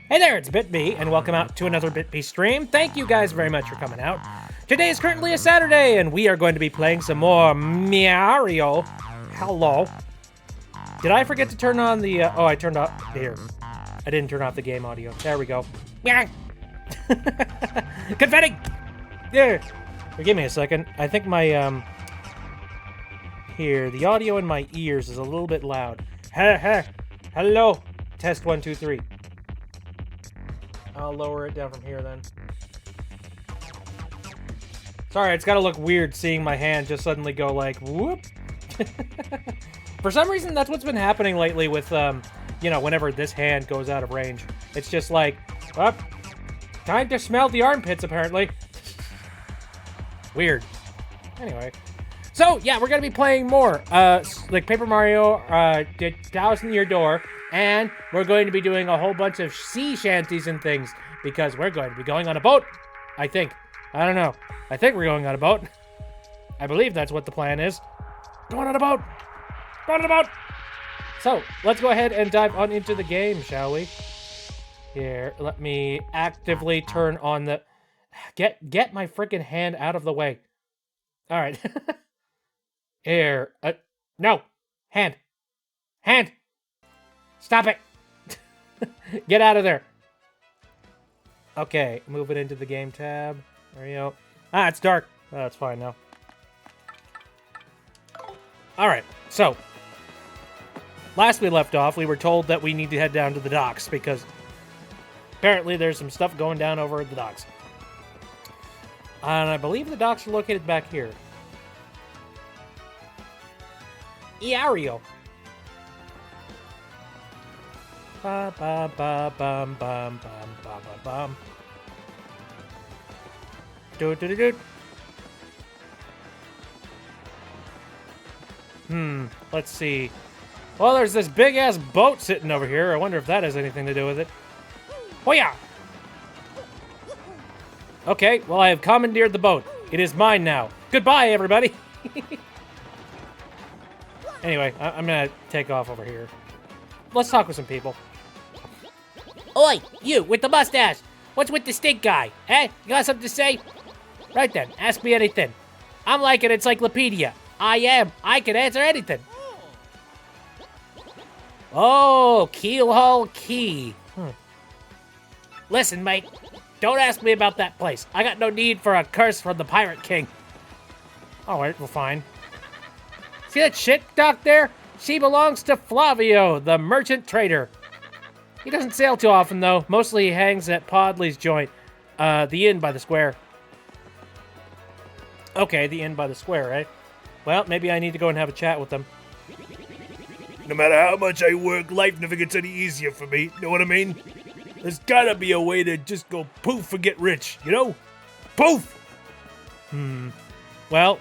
Hey there, it's BitB, and welcome out to another BitB stream. Thank you guys very much for coming out. Today is currently a Saturday, and we are going to be playing some more Mario. Hello. Did I forget to turn on the, oh, I turned off, here. I didn't turn off the game audio. There we go. Confetti! Yeah. Give me a second. I think my, here, the audio in my ears is a little bit loud. Hello. Test 1, 2, 3. I'll lower it down from here then. Sorry, it's gotta look weird seeing my hand just suddenly go like, whoop. For some reason, that's what's been happening lately with, you know, whenever this hand goes out of range. It's just like, oh, time to smell the armpits, apparently. Weird. Anyway. So, yeah, we're gonna be playing more, like Paper Mario, Thousand Year Door. And we're going to be doing a whole bunch of sea shanties and things because we're going to be going on a boat, I think. I don't know. I think we're going on a boat. I believe that's what the plan is. Going on a boat! Going on a boat! So, let's go ahead and dive on into the game, shall we? Here, let me actively turn on the... Get my freaking hand out of the way. Alright. Here. No! Hand! Hand! Stop it! Get out of there. Okay, move it into the game tab. There we go. Ah, it's dark. Oh, that's fine now. Alright, so. Last we left off, we were told that we need to head down to the docks because apparently there's some stuff going down over at the docks. And I believe the docks are located back here. Iario. Ba ba ba bum bum bum bum bum bum. Do do do do. Let's see. Well, there's this big ass boat sitting over here. I wonder if that has anything to do with it. Oh yeah. Okay, well I have commandeered the boat. It is mine now. Goodbye, everybody. Anyway, I'm gonna take off over here. Let's talk with some people. Oi, you with the mustache! What's with the stink guy? Eh? You got something to say? Right then, ask me anything. I'm like an encyclopedia. I can answer anything. Oh, Keelhaul Key. Listen, mate, don't ask me about that place. I got no need for a curse from the Pirate King. Alright, well, fine. See that shit dock there? She belongs to Flavio, the merchant trader. He doesn't sail too often, though. Mostly he hangs at Podley's joint, the inn by the square. Okay, the inn by the square, eh? Well, maybe I need to go and have a chat with them. No matter how much I work, life never gets any easier for me. Know what I mean? There's gotta be a way to just go poof and get rich, you know? Poof! Well,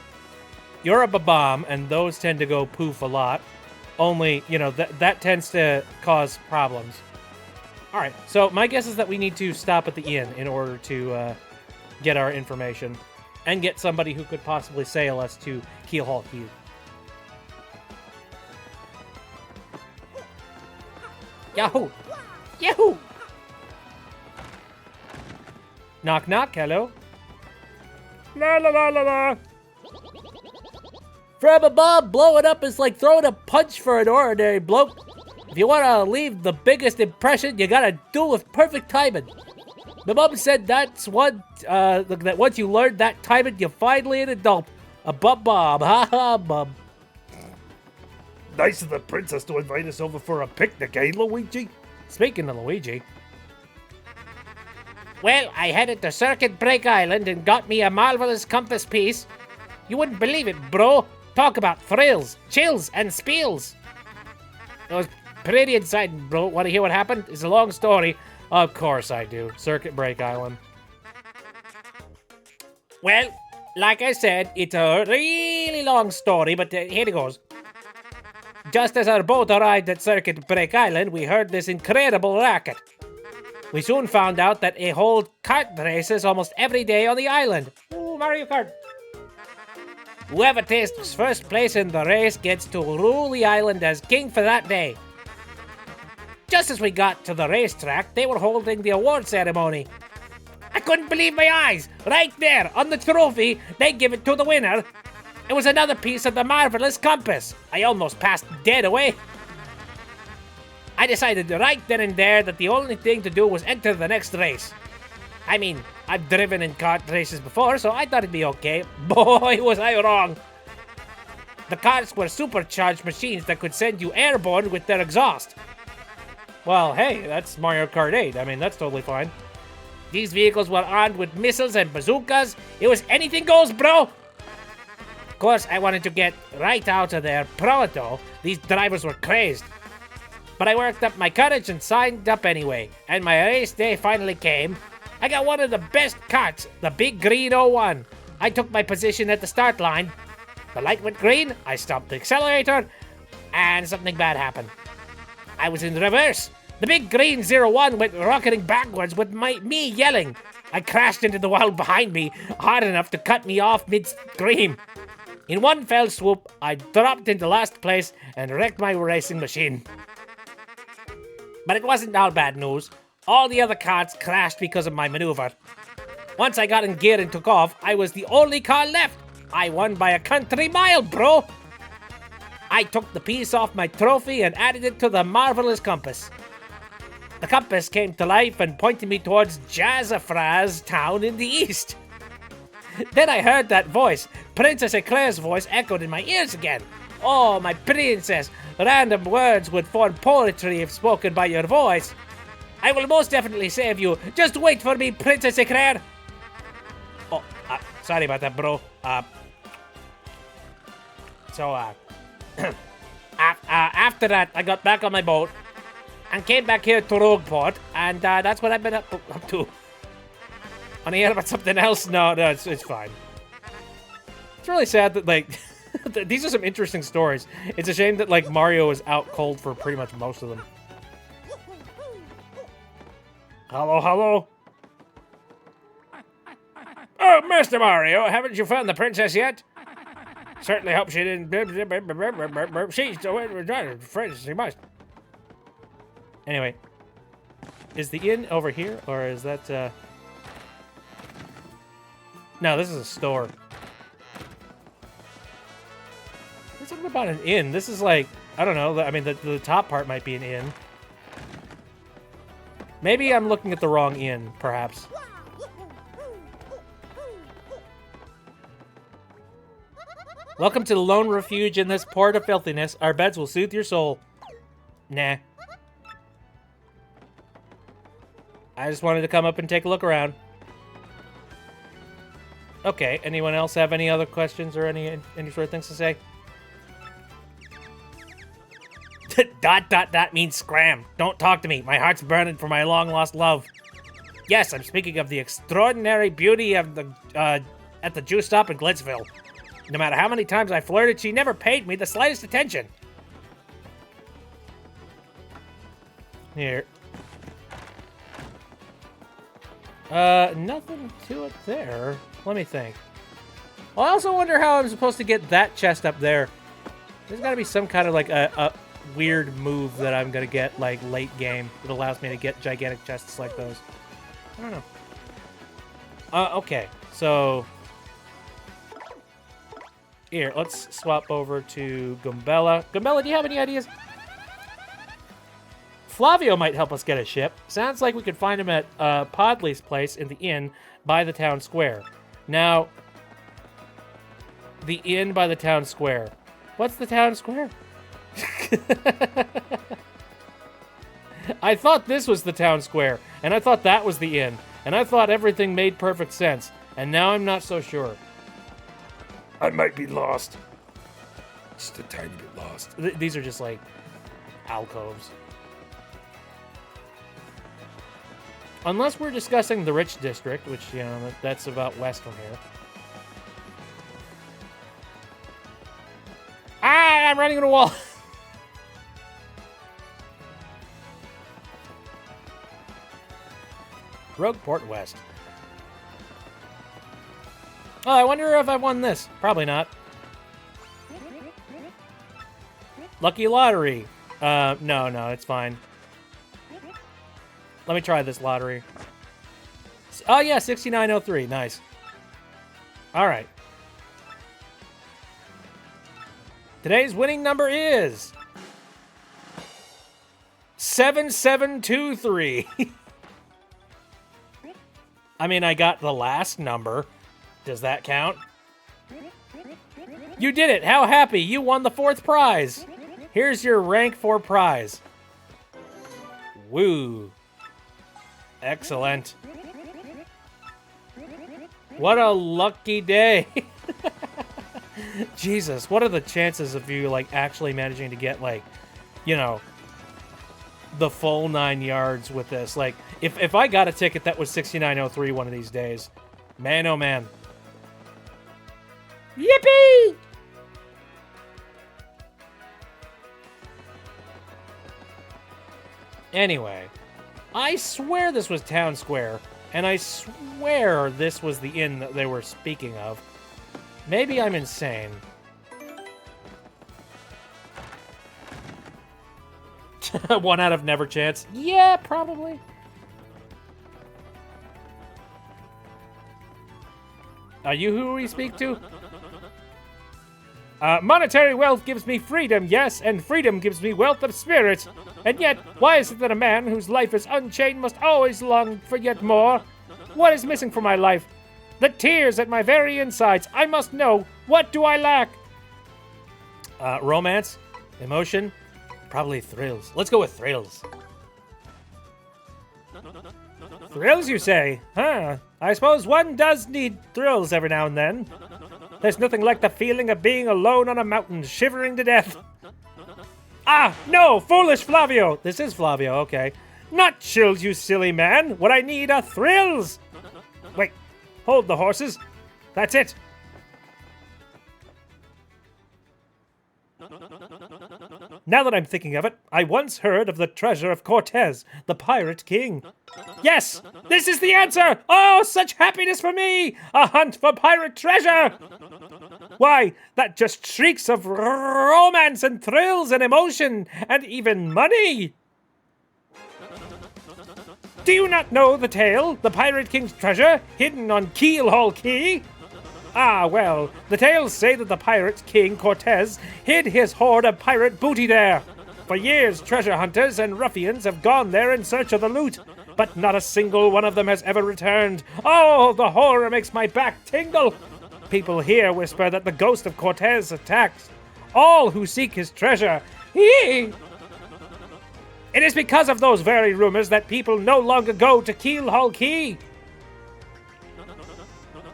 you're a Babam, and those tend to go poof a lot. Only, you know, that tends to cause problems. Alright, so my guess is that we need to stop at the inn in order to get our information. And get somebody who could possibly sail us to Keelhaul Key. Yahoo! Yahoo! Knock knock, hello? La la la la la! For a Babam, blowing up is like throwing a punch for an ordinary bloke. If you want to leave the biggest impression, you gotta do it with perfect timing. My mom said that's that once you learn that timing, you're finally an adult. A bum-bum, ha-ha, bum. Nice of the princess to invite us over for a picnic, eh, Luigi? Speaking of Luigi. Well, I headed to Circuit Break Island and got me a marvelous compass piece. You wouldn't believe it, bro. Talk about thrills, chills, and spiels. It was pretty exciting, bro. Want to hear what happened? It's a long story. Of course I do. Circuit Break Island. Well, like I said, it's a really long story, but here it goes. Just as our boat arrived at Circuit Break Island, we heard this incredible racket. We soon found out that they hold kart races almost every day on the island. Ooh, Mario Kart. Whoever takes first place in the race gets to rule the island as king for that day. Just as we got to the racetrack, they were holding the award ceremony. I couldn't believe my eyes. Right there, on the trophy, they give it to the winner. It was another piece of the marvelous compass. I almost passed dead away. I decided right then and there that the only thing to do was enter the next race. I mean, I've driven in kart races before, so I thought it'd be okay. Boy, was I wrong. The karts were supercharged machines that could send you airborne with their exhaust. Well, hey, that's Mario Kart 8. I mean, that's totally fine. These vehicles were armed with missiles and bazookas. It was anything goes, bro. Of course, I wanted to get right out of there pronto. These drivers were crazed. But I worked up my courage and signed up anyway. And my race day finally came. I got one of the best karts, the big green 01. I took my position at the start line. The light went green, I stopped the accelerator, and something bad happened. I was in reverse. The big green 01 went rocketing backwards with me yelling. I crashed into the wall behind me hard enough to cut me off mid-scream. In one fell swoop, I dropped into last place and wrecked my racing machine. But it wasn't all bad news. All the other karts crashed because of my maneuver. Once I got in gear and took off, I was the only car left. I won by a country mile, bro. I took the piece off my trophy and added it to the marvelous compass. The compass came to life and pointed me towards Jazzafraz town in the east. Then I heard that voice. Princess Eclair's voice echoed in my ears again. Oh, my princess, random words would form poetry if spoken by your voice. I will most definitely save you. Just wait for me, Princess Eclair. Oh, sorry about that, bro. After that, I got back on my boat and came back here to Rogueport, and that's what I've been up to. Want to hear about something else? No, it's fine. It's really sad that, like, these are some interesting stories. It's a shame that, like, Mario is out cold for pretty much most of them. Hello, hello? Oh, Master Mario, haven't you found the princess yet? Certainly hope she didn't... She's friends, she must. Anyway. Is the inn over here, or is that, No, this is a store. There's something about an inn. This is like... I don't know. I mean, the top part might be an inn. Maybe I'm looking at the wrong inn, perhaps. Welcome to the lone refuge in this port of filthiness. Our beds will soothe your soul. Nah. I just wanted to come up and take a look around. Okay, anyone else have any other questions or any sort of things to say? Dot means scram. Don't talk to me. My heart's burning for my long-lost love. Yes, I'm speaking of the extraordinary beauty of the, at the juice stop in Glitzville. No matter how many times I flirted, she never paid me the slightest attention. Here. Nothing to it there. Let me think. Well, I also wonder how I'm supposed to get that chest up there. There's gotta be some kind of, like, a weird move that I'm gonna get, like, late game that allows me to get gigantic chests like those. I don't know. Okay, so... Here, let's swap over to Gumbella. Gumbella, do you have any ideas? Flavio might help us get a ship. Sounds like we could find him at Podley's place in the inn by the town square. Now, the inn by the town square. What's the town square? I thought this was the town square, and I thought that was the inn, and I thought everything made perfect sense, and now I'm not so sure. I might be lost. Just a tiny bit lost. These are just like alcoves. Unless we're discussing the rich district, which, you know, that's about west from here. Ah, I'm running into a wall. Rogueport West. Oh, I wonder if I won this. Probably not. Lucky Lottery. No, it's fine. Let me try this lottery. Oh, yeah, 6903. Nice. All right. Today's winning number is 7723. I mean, I got the last number. Does that count? You did it. How happy. You won the 4th prize. Here's your rank 4 prize. Woo. Excellent. What a lucky day. Jesus, what are the chances of you, like, actually managing to get, like, you know, the full 9 yards with this? Like, if I got a ticket that was 6903 one of these days, man, oh man. Yippee! Anyway, I swear this was Town Square, and I swear this was the inn that they were speaking of. Maybe I'm insane. One out of never chance. Yeah, probably. Are you who we speak to? Monetary wealth gives me freedom, yes, and freedom gives me wealth of spirit. And yet, why is it that a man whose life is unchained must always long for yet more? What is missing from my life? The tears at my very insides. I must know. What do I lack? Romance? Emotion? Probably thrills. Let's go with thrills. Thrills, you say? Huh. I suppose one does need thrills every now and then. There's nothing like the feeling of being alone on a mountain, shivering to death. Ah, no! Foolish Flavio! This is Flavio, okay. Not chills, you silly man. What I need are thrills! Wait. Hold the horses. That's it. Now that I'm thinking of it, I once heard of the treasure of Cortez, the pirate king. Yes! This is the answer! Oh, such happiness for me! A hunt for pirate treasure! Why, that just shrieks of romance and thrills and emotion and even money! Do you not know the tale? The Pirate King's treasure, hidden on Keelhaul Key? Ah, well, the tales say that the Pirate King Cortez hid his hoard of pirate booty there. For years, treasure hunters and ruffians have gone there in search of the loot, but not a single one of them has ever returned. Oh, the horror makes my back tingle. People here whisper that the ghost of Cortez attacks all who seek his treasure. Hee! It is because of those very rumors that people no longer go to Keelhaul Key.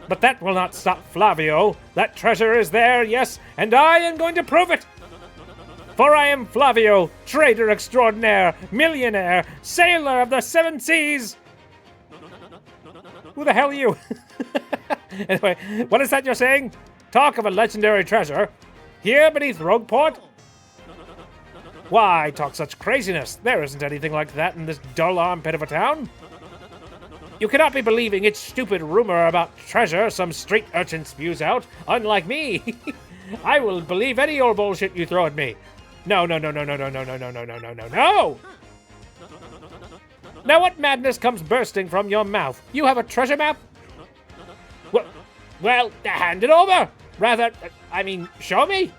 But that will not stop Flavio. That treasure is there, yes, and I am going to prove it. For I am Flavio, trader extraordinaire, millionaire, sailor of the 7 seas. Who the hell are you? Anyway, what is that you're saying? Talk of a legendary treasure. Here beneath Rogueport? Why talk such craziness? There isn't anything like that in this dull armpit of a town. You cannot be believing its stupid rumor about treasure some street urchin spews out, unlike me. I will believe any old bullshit you throw at me. No. Now what madness comes bursting from your mouth? You have a treasure map? Well, hand it over. Rather, show me.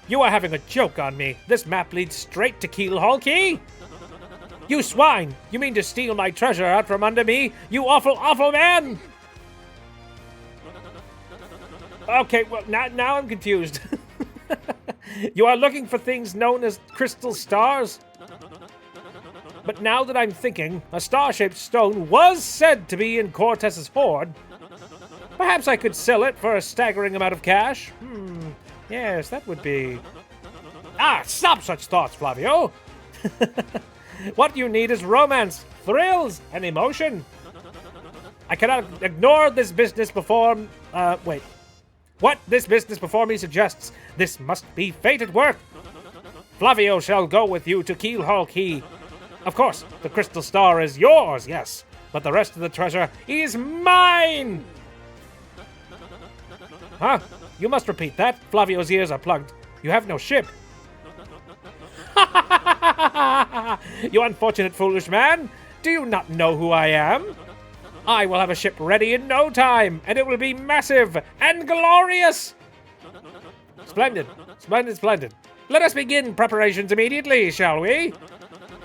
You are having a joke on me. This map leads straight to Keelhaul Key. You swine! You mean to steal my treasure out from under me? You awful, awful man! Okay, well, now I'm confused. You are looking for things known as crystal stars? But now that I'm thinking, a star-shaped stone was said to be in Cortez's hoard. Perhaps I could sell it for a staggering amount of cash? Yes, that would be... Ah, stop such thoughts, Flavio! What you need is romance, thrills, and emotion. I cannot ignore this business before... What this business before me suggests. This must be fate at work. Flavio shall go with you to Keelhaul Key. Of course, the crystal star is yours, yes, but the rest of the treasure is mine! Huh? You must repeat that. Flavio's ears are plugged. You have no ship. You unfortunate foolish man! Do you not know who I am? I will have a ship ready in no time, and it will be massive and glorious! Splendid, splendid, splendid. Let us begin preparations immediately, shall we?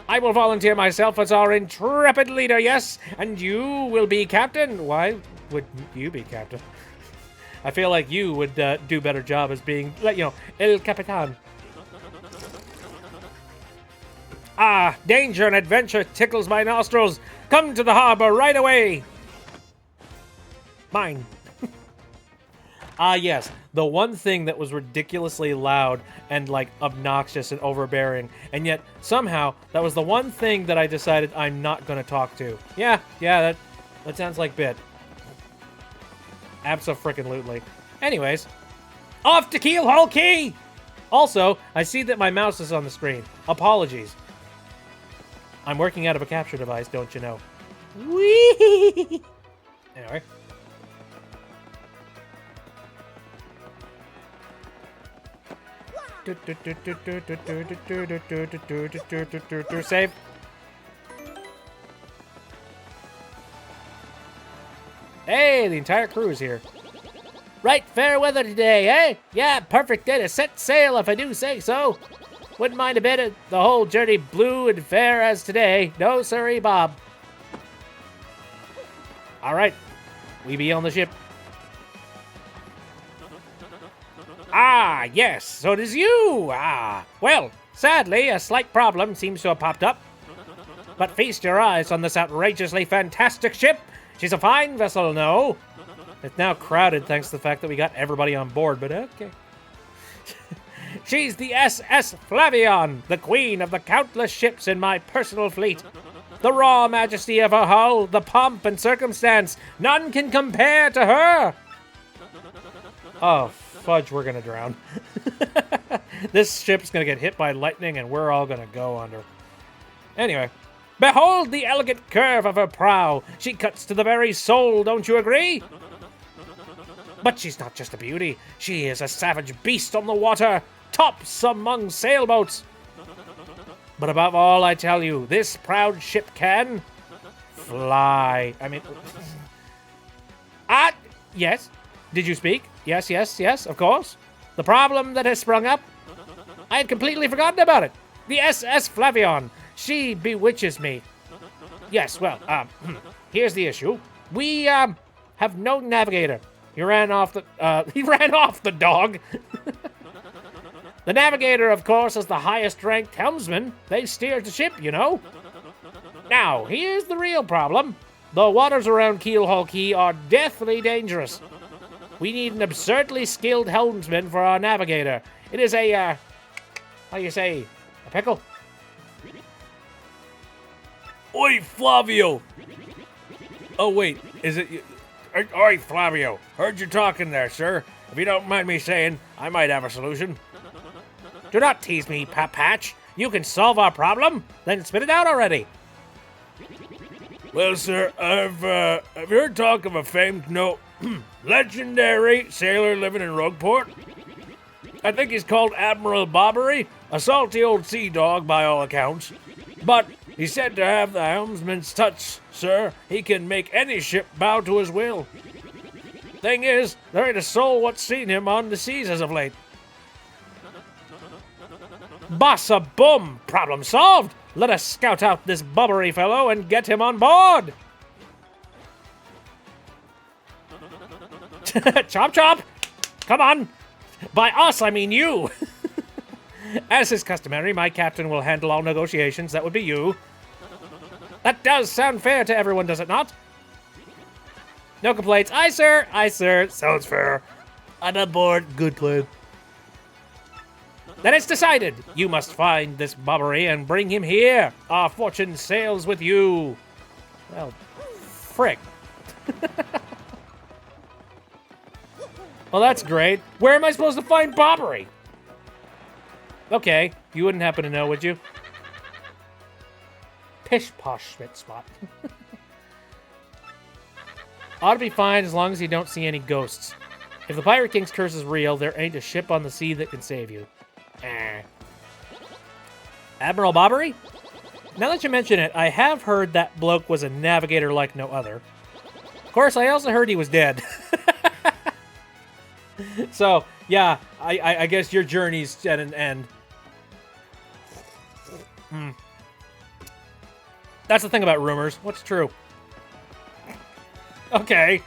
I will volunteer myself as our intrepid leader, yes, and you will be captain. Why would you be captain? I feel like you would do a better job as being, El Capitan. Ah, danger and adventure tickles my nostrils. Come to the harbor right away. Mine. Ah, yes. The one thing that was ridiculously loud and, obnoxious and overbearing, and yet, somehow, that was the one thing that I decided I'm not going to talk to. Yeah, that sounds like Bit. Abso-frickin-lutely. Anyways, off to Keelhaul Key! Also, I see that my mouse is on the screen. Apologies. I'm working out of a capture device, don't you know? Whee! Anyway. Save. Hey, the entire crew is here. Right, fair weather today, eh? Yeah, perfect day to set sail if I do say so. Wouldn't mind a bit of the whole journey blue and fair as today. No, sirree, Bob. All right, we be on the ship. Ah, yes, so it is you. Ah, well, sadly, a slight problem seems to have popped up. But feast your eyes on this outrageously fantastic ship. She's a fine vessel, no? It's now crowded thanks to the fact that we got everybody on board, but okay. She's the SS Flavion, the queen of the countless ships in my personal fleet. The raw majesty of her hull, the pomp and circumstance, none can compare to her. Oh, fudge, we're gonna drown. This ship's gonna get hit by lightning and we're all gonna go under. Anyway, behold the elegant curve of her prow. She cuts to the very soul, don't you agree? But she's not just a beauty. She is a savage beast on the water, tops among sailboats. But above all, I tell you, this proud ship can fly. I mean, yes. Did you speak? Yes, of course. The problem that has sprung up, I had completely forgotten about it. The SS Flavion, she bewitches me. Yes, well, here's the issue. We, have no navigator. He ran off the dog. The navigator, of course, is the highest-ranked helmsman. They steer the ship, you know. Now, here's the real problem. The waters around Keelhaul Key are deathly dangerous. We need an absurdly skilled helmsman for our navigator. It is a, how do you say, a pickle? Oi, Flavio! Oh, wait, is it... Oi, Flavio, heard you talking there, sir. If you don't mind me saying, I might have a solution. Do not tease me, Patch. You can solve our problem? Then spit it out already. Well, sir, I've heard talk of a famed, legendary sailor living in Rogueport. I think he's called Admiral Bobbery, a salty old sea dog by all accounts. But he's said to have the helmsman's touch, sir. He can make any ship bow to his will. Thing is, there ain't a soul what's seen him on the seas as of late. Bossa boom! Problem solved! Let us scout out this Bobbery fellow and get him on board! Chop chop! Come on! By us, I mean you! As is customary, my captain will handle all negotiations. That would be you. That does sound fair to everyone, does it not? No complaints. Aye, sir. Aye, sir. Sounds fair. I'm on board. Good plan. Then it's decided. You must find this Bobbery and bring him here. Our fortune sails with you. Well, frick. Well, that's great. Where am I supposed to find Bobbery? Okay, you wouldn't happen to know, would you? Pish posh spit spot. Ought to be fine as long as you don't see any ghosts. If the Pirate King's curse is real, there ain't a ship on the sea that can save you. Admiral Bobbery? Now that you mention it, I have heard that bloke was a navigator like no other. Of course, I also heard he was dead. So, yeah, I guess your journey's at an end. That's the thing about rumors. What's true? Okay.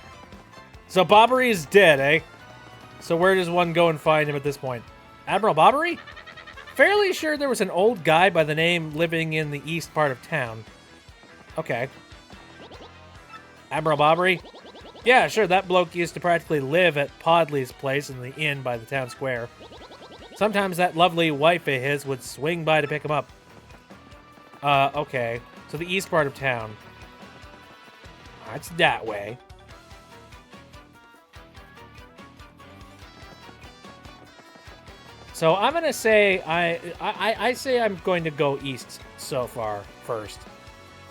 So Bobbery is dead, eh? So where does one go and find him at this point? Admiral Bobbery? Fairly sure there was an old guy by the name living in the east part of town. Okay. Admiral Bobbery? Yeah, sure, that bloke used to practically live at Podley's place in the inn by the town square. Sometimes that lovely wife of his would swing by to pick him up. Okay. So the east part of town. It's that way. So I'm gonna say I say I'm going to go east so far first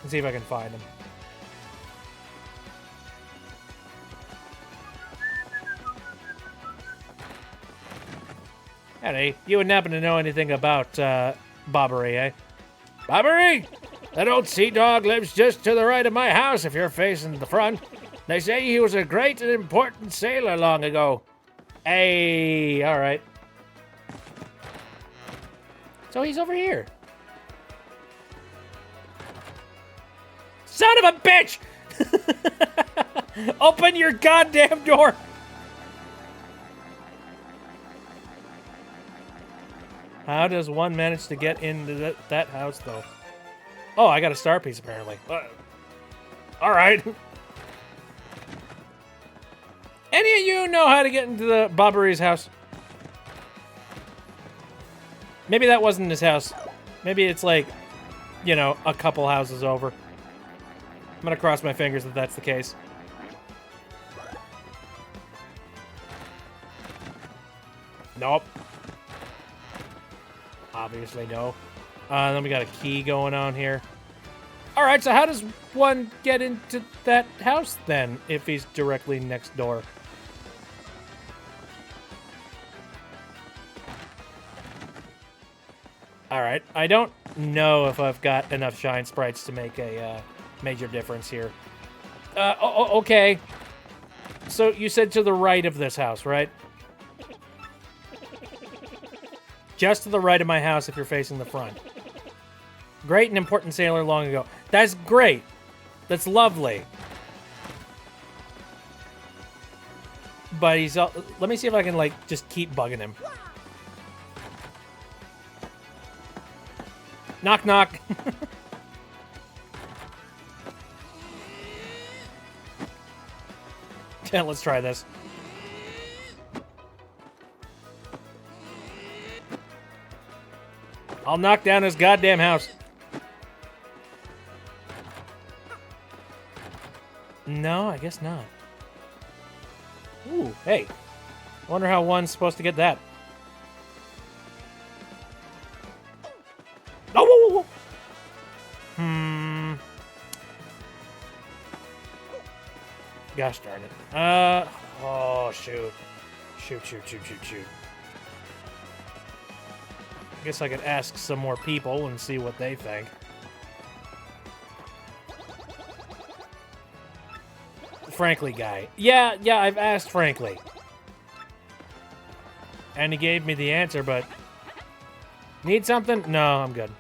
and see if I can find him. Howdy, you wouldn't happen to know anything about Bobbery, eh? Bobbery? That old sea dog lives just to the right of my house if you're facing the front. They say he was a great and important sailor long ago. Hey, all right. So he's over here. Son of a bitch! Open your goddamn door! How does one manage to get into that house, though? Oh, I got a star piece, apparently. All right. Any of you know how to get into the Bobbery's house? Maybe that wasn't his house. Maybe it's like, you know, a couple houses over. I'm gonna cross my fingers that that's the case. Nope. Obviously no. Then we got a key going on here. All right, so how does one get into that house then if he's directly next door? All right, I don't know if I've got enough shine sprites to make a major difference here. Okay. So you said to the right of this house, right? Just to the right of my house if you're facing the front. Great and important sailor long ago. That's great. That's lovely. But he's... let me see if I can, like, just keep bugging him. Knock, knock. Yeah, let's try this. I'll knock down his goddamn house. No, I guess not. Ooh, hey. Wonder how one's supposed to get that. Oh, whoa, whoa, whoa. Gosh darn it. Oh, shoot. Shoot. I guess I could ask some more people and see what they think. Frankly guy. Yeah, I've asked Frankly. And he gave me the answer, but... Need something? No, I'm good.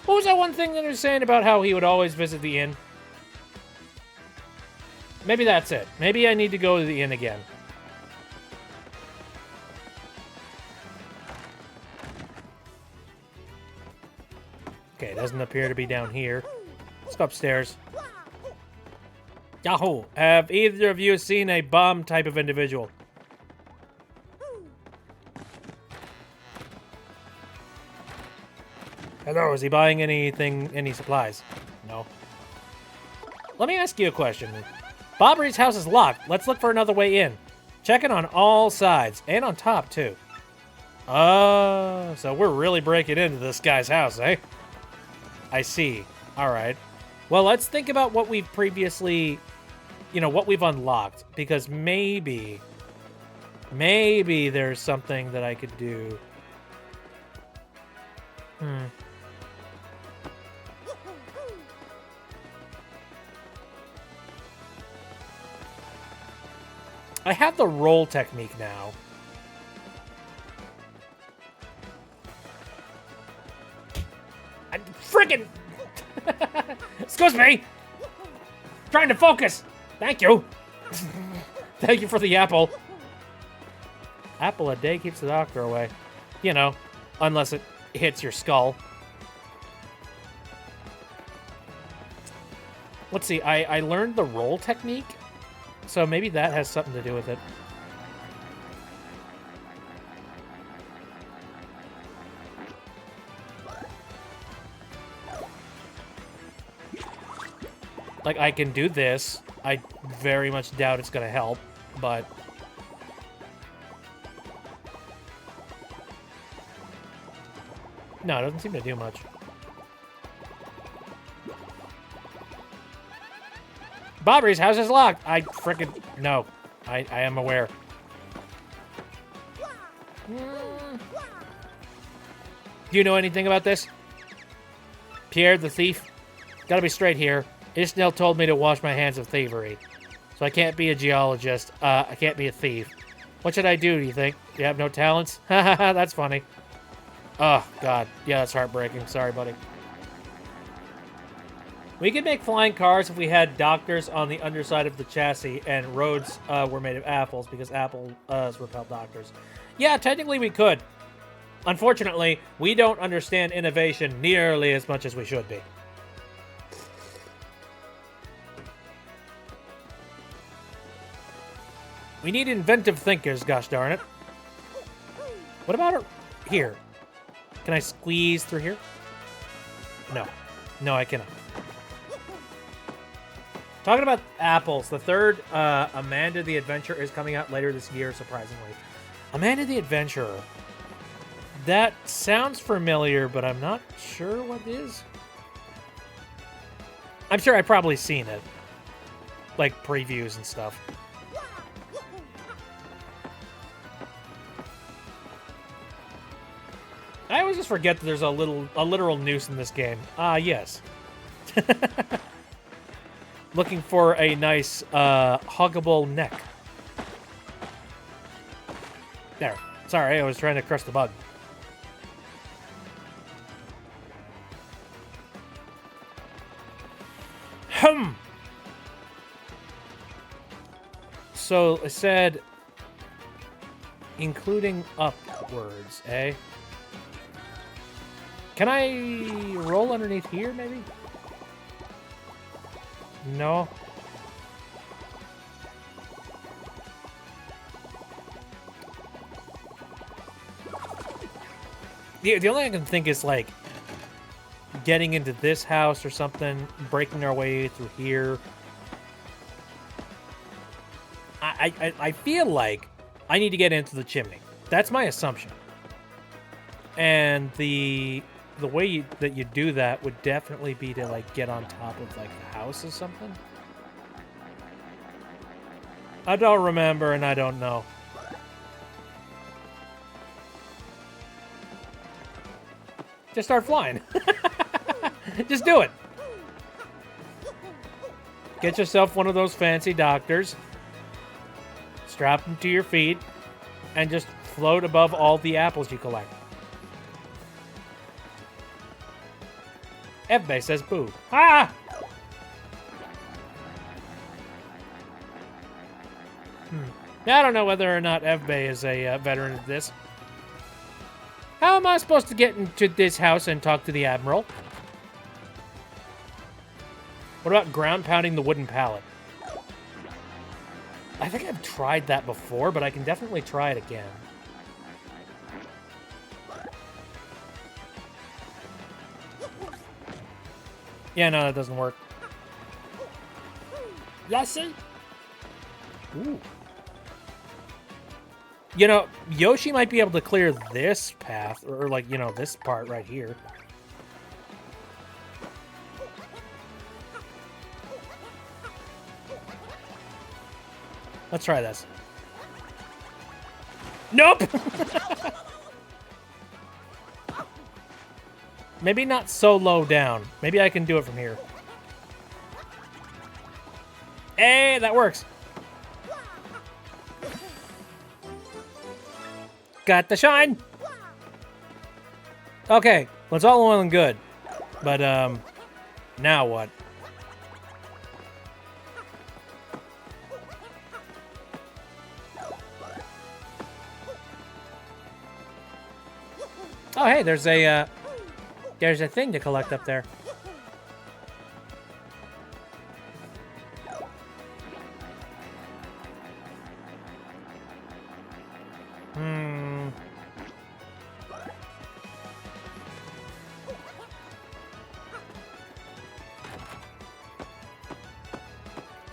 What was that one thing that he was saying about how he would always visit the inn? Maybe that's it. Maybe I need to go to the inn again. Okay, it doesn't appear to be down here. Let's go upstairs. Yahoo! Have either of you seen a bomb type of individual? Hello, is he buying anything, any supplies? No. Let me ask you a question. Bobbery's house is locked. Let's look for another way in. Checking on all sides, and on top, too. Oh, so we're really breaking into this guy's house, eh? I see. All right. Well, let's think about what we've previously, you know, what we've unlocked. Because maybe Maybe there's something that I could do. I have the roll technique now. I friggin' excuse me. Trying to focus. Thank you. Thank you for the apple. Apple a day keeps the doctor away. You know, unless it hits your skull. Let's see, I learned the roll technique, so maybe that has something to do with it. Like, I can do this. I very much doubt it's gonna help, but... No, it doesn't seem to do much. Bobbery's house is locked. I frickin' no. I am aware. Do you know anything about this? Pierre the thief? Gotta be straight here. Isnell told me to wash my hands of thievery. So I can't be a geologist. I can't be a thief. What should I do, you think? You have no talents? Hahaha, that's funny. Oh, God. Yeah, that's heartbreaking. Sorry, buddy. We could make flying cars if we had doctors on the underside of the chassis and roads were made of apples because apples repel doctors. Yeah, technically we could. Unfortunately, we don't understand innovation nearly as much as we should be. We need inventive thinkers, gosh darn it. What about here? Can I squeeze through here? No. No, I cannot. Talking about apples, the third Amanda the Adventurer is coming out later this year, surprisingly. Amanda the Adventurer. That sounds familiar, but I'm not sure what it is. I'm sure I've probably seen it. Like previews and stuff. I always just forget that there's a literal noose in this game. Ah, yes. Looking for a nice, huggable neck. There. Sorry, I was trying to crush the bug. So, it said, including upwards, eh? Can I roll underneath here, maybe? No. The only thing I can think is, like, getting into this house or something, breaking our way through here. I feel like I need to get into the chimney. That's my assumption. And the way that you do that would definitely be to, like, get on top of, like, the house or something. I don't remember, and I don't know. Just start flying. Just do it. Get yourself one of those fancy doctors. Strap them to your feet. And just float above all the apples you collect. F-Bay says boo. Ah! I don't know whether or not F-Bay is a veteran of this. How am I supposed to get into this house and talk to the Admiral? What about ground pounding the wooden pallet? I think I've tried that before, but I can definitely try it again. Yeah, no, that doesn't work. Lassie? Ooh. You know, Yoshi might be able to clear this path, or like, you know, this part right here. Let's try this. Nope! Maybe not so low down. Maybe I can do it from here. Hey, that works. Got the shine. Okay, well, it's all well and good. But, now what? Oh, hey, there's a thing to collect up there.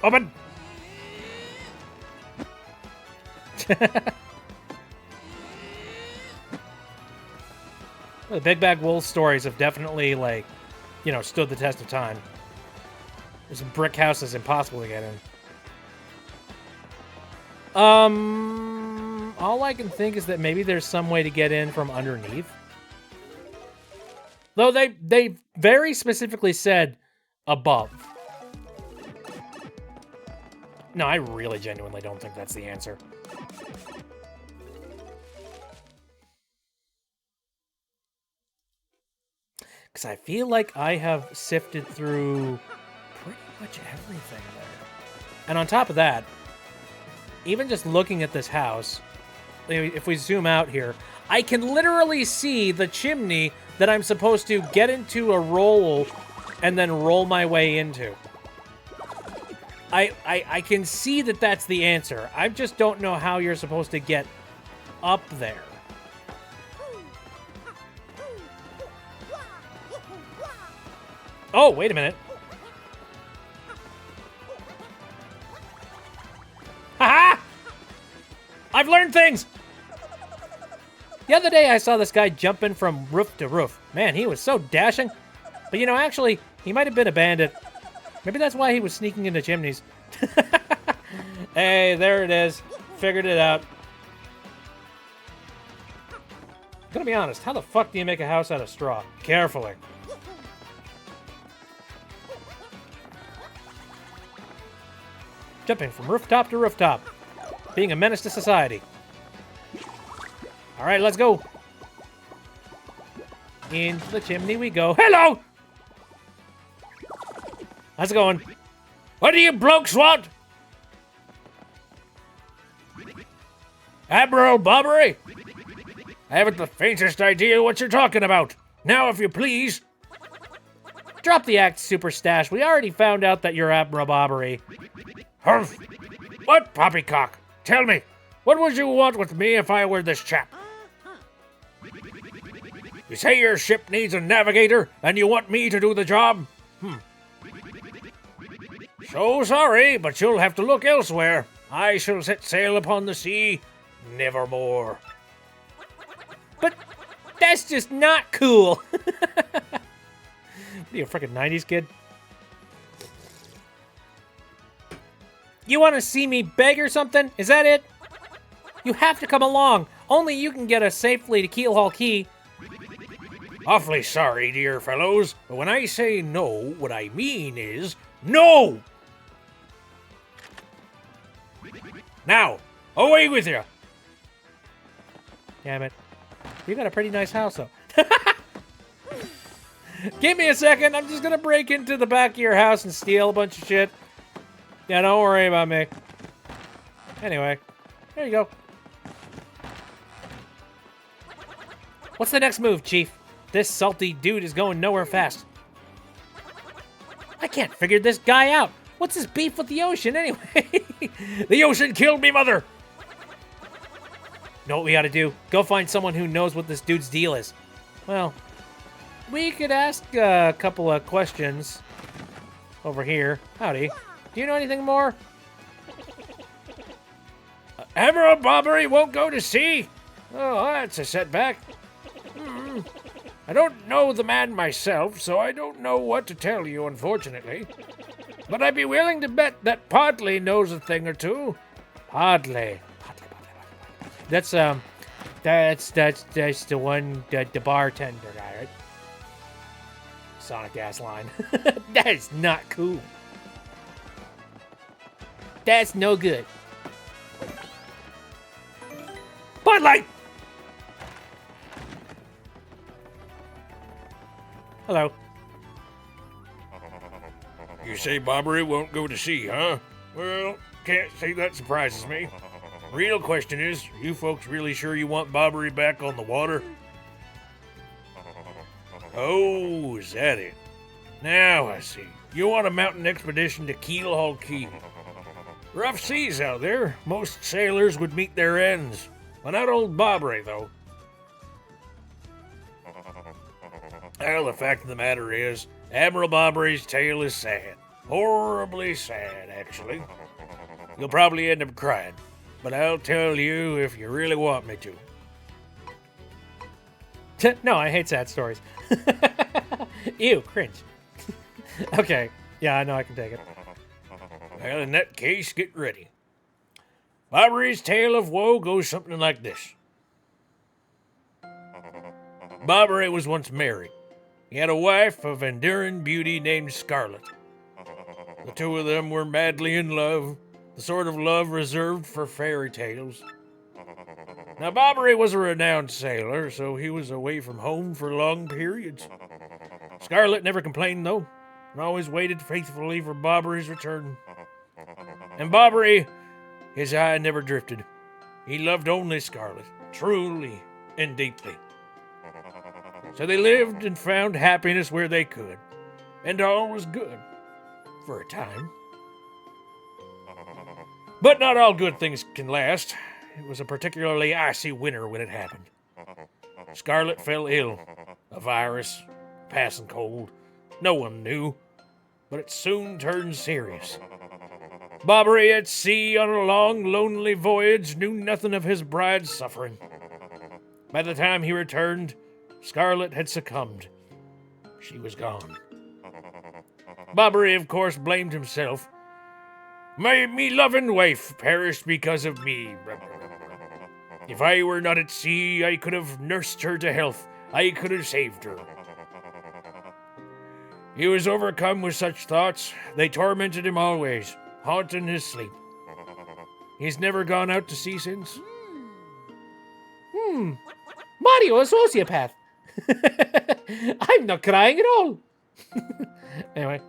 Open! The Big Bag Wolf stories have definitely, like, you know, stood the test of time. There's a brick house that's impossible to get in. All I can think is that maybe there's some way to get in from underneath. Though they very specifically said above. No, I really genuinely don't think that's the answer. Because I feel like I have sifted through pretty much everything there. And on top of that, even just looking at this house, if we zoom out here, I can literally see the chimney that I'm supposed to get into a roll and then roll my way into. I can see that that's the answer. I just don't know how you're supposed to get up there. Oh, wait a minute. Haha! I've learned things! The other day I saw this guy jumping from roof to roof. Man, he was so dashing. But you know, actually, he might have been a bandit. Maybe that's why he was sneaking into chimneys. Hey, there it is. Figured it out. I'm gonna be honest, how the fuck do you make a house out of straw? Carefully. Jumping from rooftop to rooftop. Being a menace to society. Alright, let's go. Into the chimney we go. Hello! How's it going? What do you blokes want? Admiral Bobbery? I haven't the faintest idea what you're talking about. Now, if you please. Drop the act, Super Stash. We already found out that you're Admiral Bobbery. Humph. What, poppycock? Tell me, what would you want with me if I were this chap? You say your ship needs a navigator, and you want me to do the job? So sorry, but you'll have to look elsewhere. I shall set sail upon the sea, nevermore. But that's just not cool. What are you, a freaking 90s kid? You want to see me beg or something? Is that it? You have to come along. Only you can get us safely to Keelhaul Key. Awfully sorry, dear fellows, but when I say no, what I mean is no! Now, away with you! Damn it. You got a pretty nice house, though. Give me a second. I'm just going to break into the back of your house and steal a bunch of shit. Yeah, don't worry about me. Anyway, there you go. What's the next move, Chief? This salty dude is going nowhere fast. I can't figure this guy out. What's his beef with the ocean, anyway? The ocean killed me mother! Know what we gotta do? Go find someone who knows what this dude's deal is. Well, we could ask a couple of questions over here. Howdy. Do you know anything more? Admiral Bobbery won't go to sea? Oh, that's a setback. I don't know the man myself, so I don't know what to tell you, unfortunately. But I'd be willing to bet that Podley knows a thing or two. Podley. That's, That's the one, the bartender guy, right? Sonic Gas line. That is not cool. That's no good. Bud Light! Hello. You say Bobbery won't go to sea, huh? Well, can't say that surprises me. Real question is, are you folks really sure you want Bobbery back on the water? Oh, is that it? Now I see. You want a mountain expedition to Keelhaul Key. Rough seas out there. Most sailors would meet their ends. But not old Bobbery, though. Well, the fact of the matter is, Admiral Bobbery's tale is sad. Horribly sad, actually. You'll probably end up crying. But I'll tell you if you really want me to. No, I hate sad stories. Ew, cringe. Okay, yeah, I know I can take it. Well, in that case, get ready. Bobbery's tale of woe goes something like this. Bobbery was once married. He had a wife of enduring beauty named Scarlet. The two of them were madly in love, the sort of love reserved for fairy tales. Now, Bobbery was a renowned sailor, so he was away from home for long periods. Scarlet never complained, though, and always waited faithfully for Bobbery's return. And Bobbery, his eye never drifted. He loved only Scarlet, truly and deeply. So they lived and found happiness where they could, and all was good, for a time. But not all good things can last. It was a particularly icy winter when it happened. Scarlet fell ill. A virus, passing cold. No one knew, but it soon turned serious. Bobbery at sea on a long, lonely voyage knew nothing of his bride's suffering. By the time he returned, Scarlet had succumbed. She was gone. Bobbery, of course, blamed himself. Me loving wife perished because of me. If I were not at sea, I could have nursed her to health. I could have saved her. He was overcome with such thoughts. They tormented him always, haunting his sleep. He's never gone out to sea since. Mario, a sociopath. I'm not crying at all. Anyway.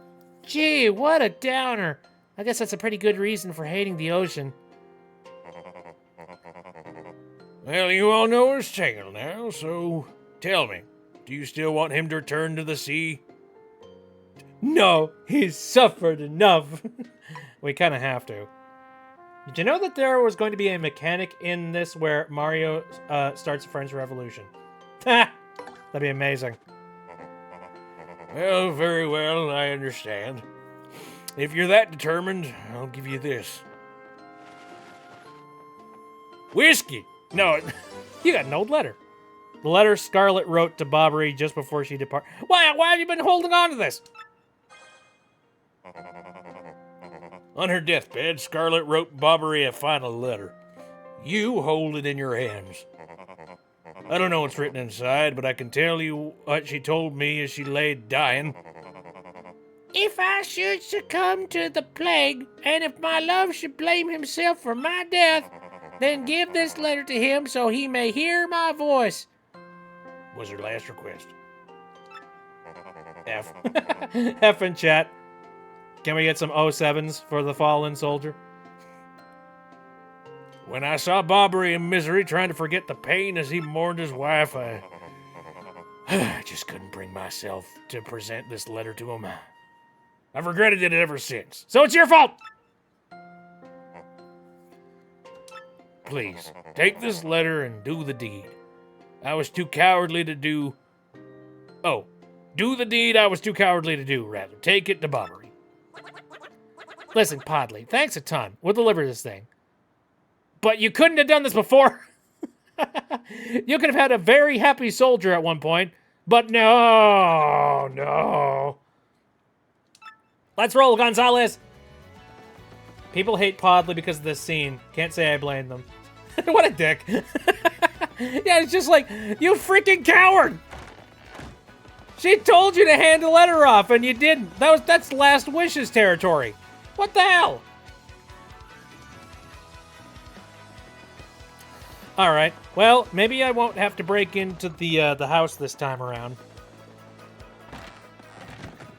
Gee, what a downer. I guess that's a pretty good reason for hating the ocean. Well, you all know his tale now, so tell me, do you still want him to return to the sea? No, he's suffered enough. We kind of have to. Did you know that there was going to be a mechanic in this where Mario starts the French Revolution? That'd be amazing. Well, very well, I understand. If you're that determined, I'll give you this. Whiskey! No, you got an old letter. The letter Scarlet wrote to Bobbery just before she departed. Why have you been holding on to this? On her deathbed, Scarlet wrote Bobbery a final letter. You hold it in your hands. I don't know what's written inside, but I can tell you what she told me as she lay dying. If I should succumb to the plague, and if my love should blame himself for my death, then give this letter to him so he may hear my voice. Was her last request. F. F in chat. Can we get some 07s for the fallen soldier? When I saw Bobbery in misery trying to forget the pain as he mourned his wife, I just couldn't bring myself to present this letter to him. I've regretted it ever since. So it's your fault! Please, take this letter and do the deed. I was too cowardly to do... Oh, do the deed I was too cowardly to do, rather. Take it to Bobbery. Listen, Podley, thanks a ton. We'll deliver this thing. But you couldn't have done this before. You could have had a very happy soldier at one point. But no. Let's roll, Gonzalez. People hate Podley because of this scene. Can't say I blame them. What a dick. Yeah, it's just like, you freaking coward! She told you to hand the letter off, and you didn't. That's last wishes territory. What the hell? All right. Well, maybe I won't have to break into the house this time around.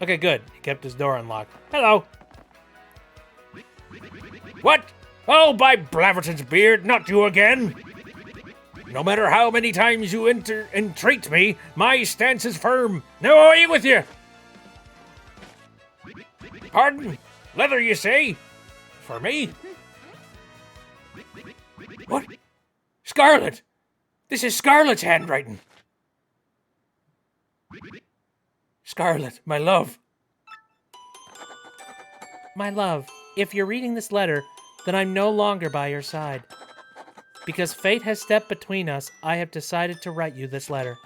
Okay, good. He kept his door unlocked. Hello. What? Oh, by Blaverton's beard, not you again! No matter how many times you entreat me, my stance is firm. Now away with you! Pardon? Leather, you say? For me? What? Scarlet! This is Scarlet's handwriting. Scarlet, my love. My love, if you're reading this letter, then I'm no longer by your side. Because fate has stepped between us, I have decided to write you this letter.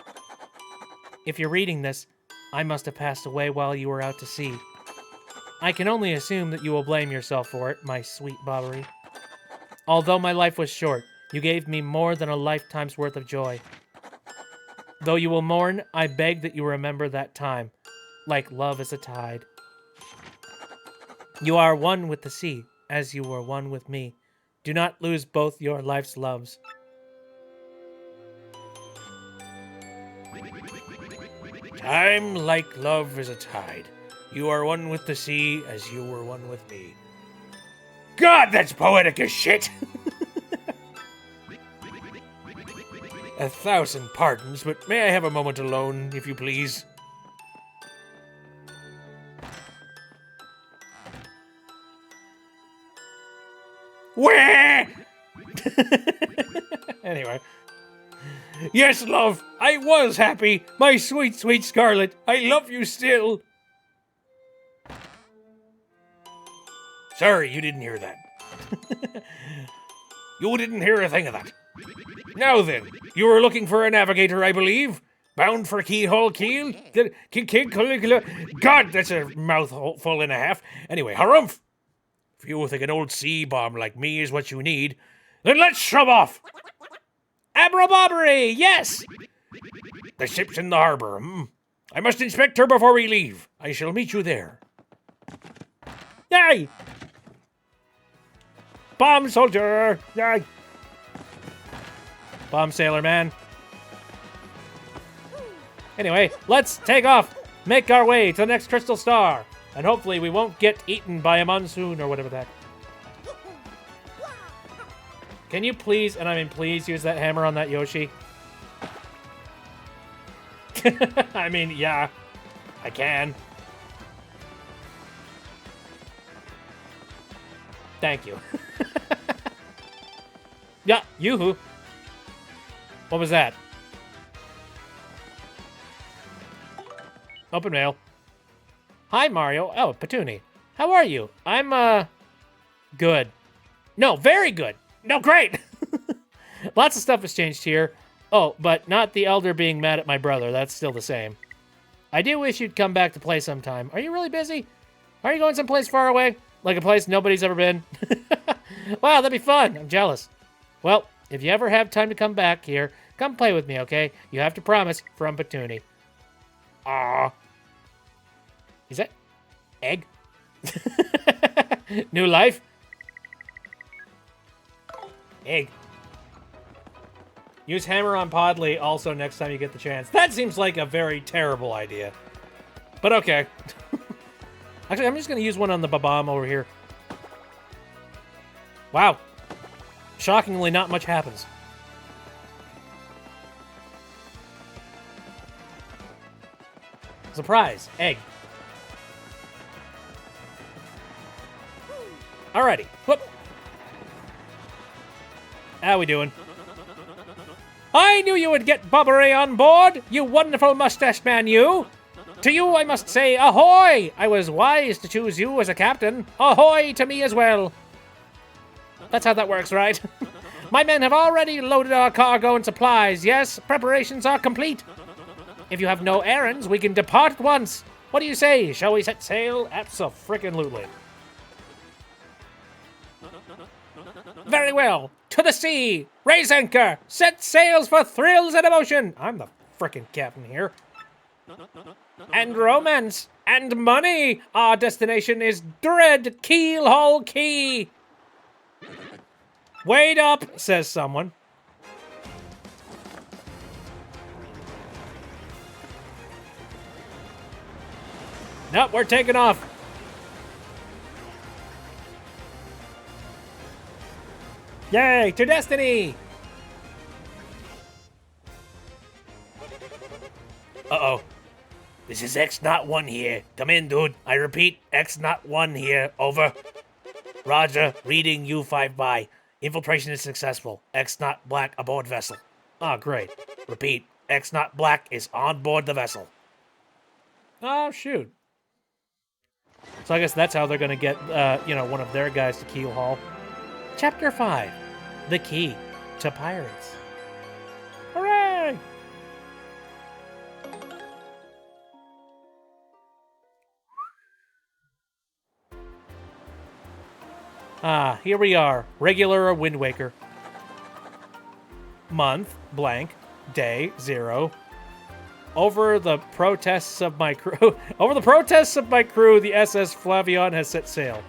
If you're reading this, I must have passed away while you were out to sea. I can only assume that you will blame yourself for it, my sweet Bobbery. Although my life was short, you gave me more than a lifetime's worth of joy. Though you will mourn, I beg that you remember that time, like love is a tide. You are one with the sea, as you were one with me. Do not lose both your life's loves. Time like love is a tide. You are one with the sea as you were one with me. God, that's poetic as shit! 1,000 pardons, but may I have a moment alone, if you please? Where? Anyway. Yes, love, I was happy. My sweet, sweet Scarlet, I love you still. Sorry, you didn't hear that. You didn't hear a thing of that. Now then, you were looking for a navigator, I believe? Bound for Keyhole Keel? God, that's a mouthful and a half. Anyway, harumph! If you think an old sea bomb like me is what you need, then let's shove off! Abrabobbery, yes! The ship's in the harbor, I must inspect her before we leave. I shall meet you there. Yay! Bomb soldier! Yay! Bomb sailor man. Anyway, let's take off. Make our way to the next crystal star. And hopefully we won't get eaten by a monsoon or whatever that. Can you please, and I mean please, use that hammer on that Yoshi? I mean, yeah, I can. Thank you. Yeah, yoo-hoo. What was that? Open mail. Hi, Mario. Oh, Petuni. How are you? I'm, good. No, very good. No, great. Lots of stuff has changed here. Oh, but not the elder being mad at my brother. That's still the same. I do wish you'd come back to play sometime. Are you really busy? Are you going someplace far away? Like a place nobody's ever been? Wow, that'd be fun. I'm jealous. Well, if you ever have time to come back here, come play with me, okay? You have to promise, from Petuni. Aww. Is that egg? New life? Egg. Use hammer on Podley also next time you get the chance. That seems like a very terrible idea. But okay. Actually, I'm just going to use one on the Babam over here. Wow. Shockingly, not much happens. Surprise. Egg. Alrighty. Whoop. How we doing? I knew you would get Bobbery on board, you wonderful mustached man, you! To you I must say, ahoy! I was wise to choose you as a captain. Ahoy to me as well. That's how that works, right? My men have already loaded our cargo and supplies. Yes, preparations are complete. If you have no errands, we can depart at once. What do you say? Shall we set sail? Abso-frickin-lutely. Very well. To the sea! Raise anchor! Set sails for thrills and emotion! I'm the frickin' captain here. And romance and money! Our destination is Dread Keelhaul Key! Wait up, says someone. Nope, we're taking off. Yay, to destiny! Uh-oh. This is X-Not-1 here. Come in, dude. I repeat, X-Not-1 here. Over. Roger, reading U5 by. Infiltration is successful. X-Not-Black aboard vessel. Oh, great. Repeat, X-Not-Black is on board the vessel. Oh, shoot. So I guess that's how they're going to get, one of their guys to Keelhaul. Chapter 5. The Key to Pirates. Hooray! Ah, here we are. Regular or Wind Waker. Month, blank, day, 0. Over the protests of my crew, the SS Flavion has set sail.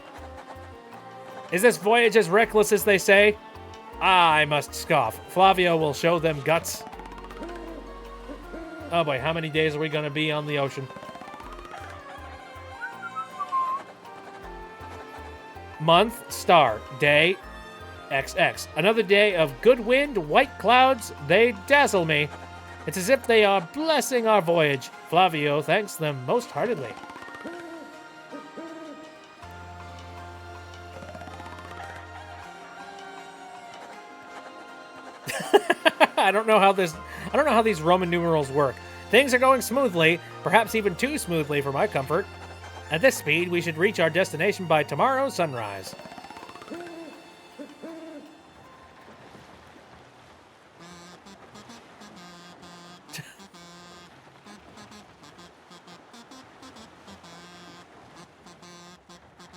Is this voyage as reckless as they say? Ah, I must scoff. Flavio will show them guts. Oh boy, how many days are we going to be on the ocean? Month, star, day, XX. Another day of good wind, white clouds, they dazzle me. It's as if they are blessing our voyage. Flavio thanks them most heartedly. I don't know how these Roman numerals work. Things are going smoothly, perhaps even too smoothly for my comfort. At this speed, we should reach our destination by tomorrow's sunrise.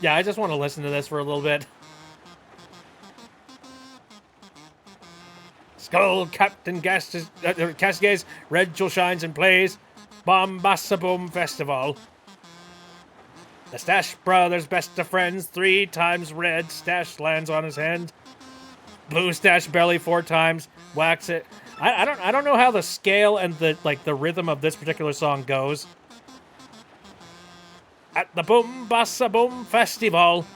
Yeah, I just want to listen to this for a little bit. Skull Captain Cascades, Red Jewel shines and plays. Bombassaboom Festival. The Stash Brothers, best of friends, 3 times red. Stash lands on his hand. Blue Stash belly 4 times. Wax it. I don't know how the scale and the rhythm of this particular song goes. At the Bombassaboom Festival.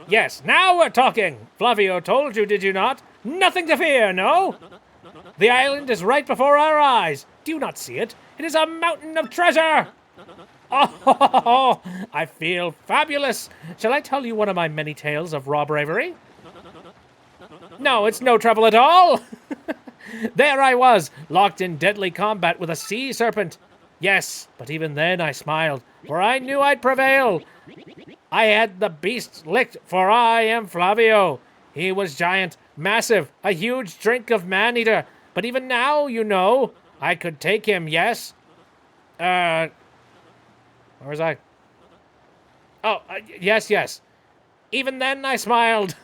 Yes, now we're talking. Flavio told you, did you not? Nothing to fear, no? The island is right before our eyes. Do you not see it? It is a mountain of treasure. Oh, I feel fabulous. Shall I tell you one of my many tales of raw bravery? No, it's no trouble at all. There I was, locked in deadly combat with a sea serpent. Yes, but even then I smiled, for I knew I'd prevail. I had the beast licked, for I am Flavio. He was giant, massive, a huge drink of man-eater. But even now, you know, I could take him, yes? Where was I? Oh, yes. Even then, I smiled.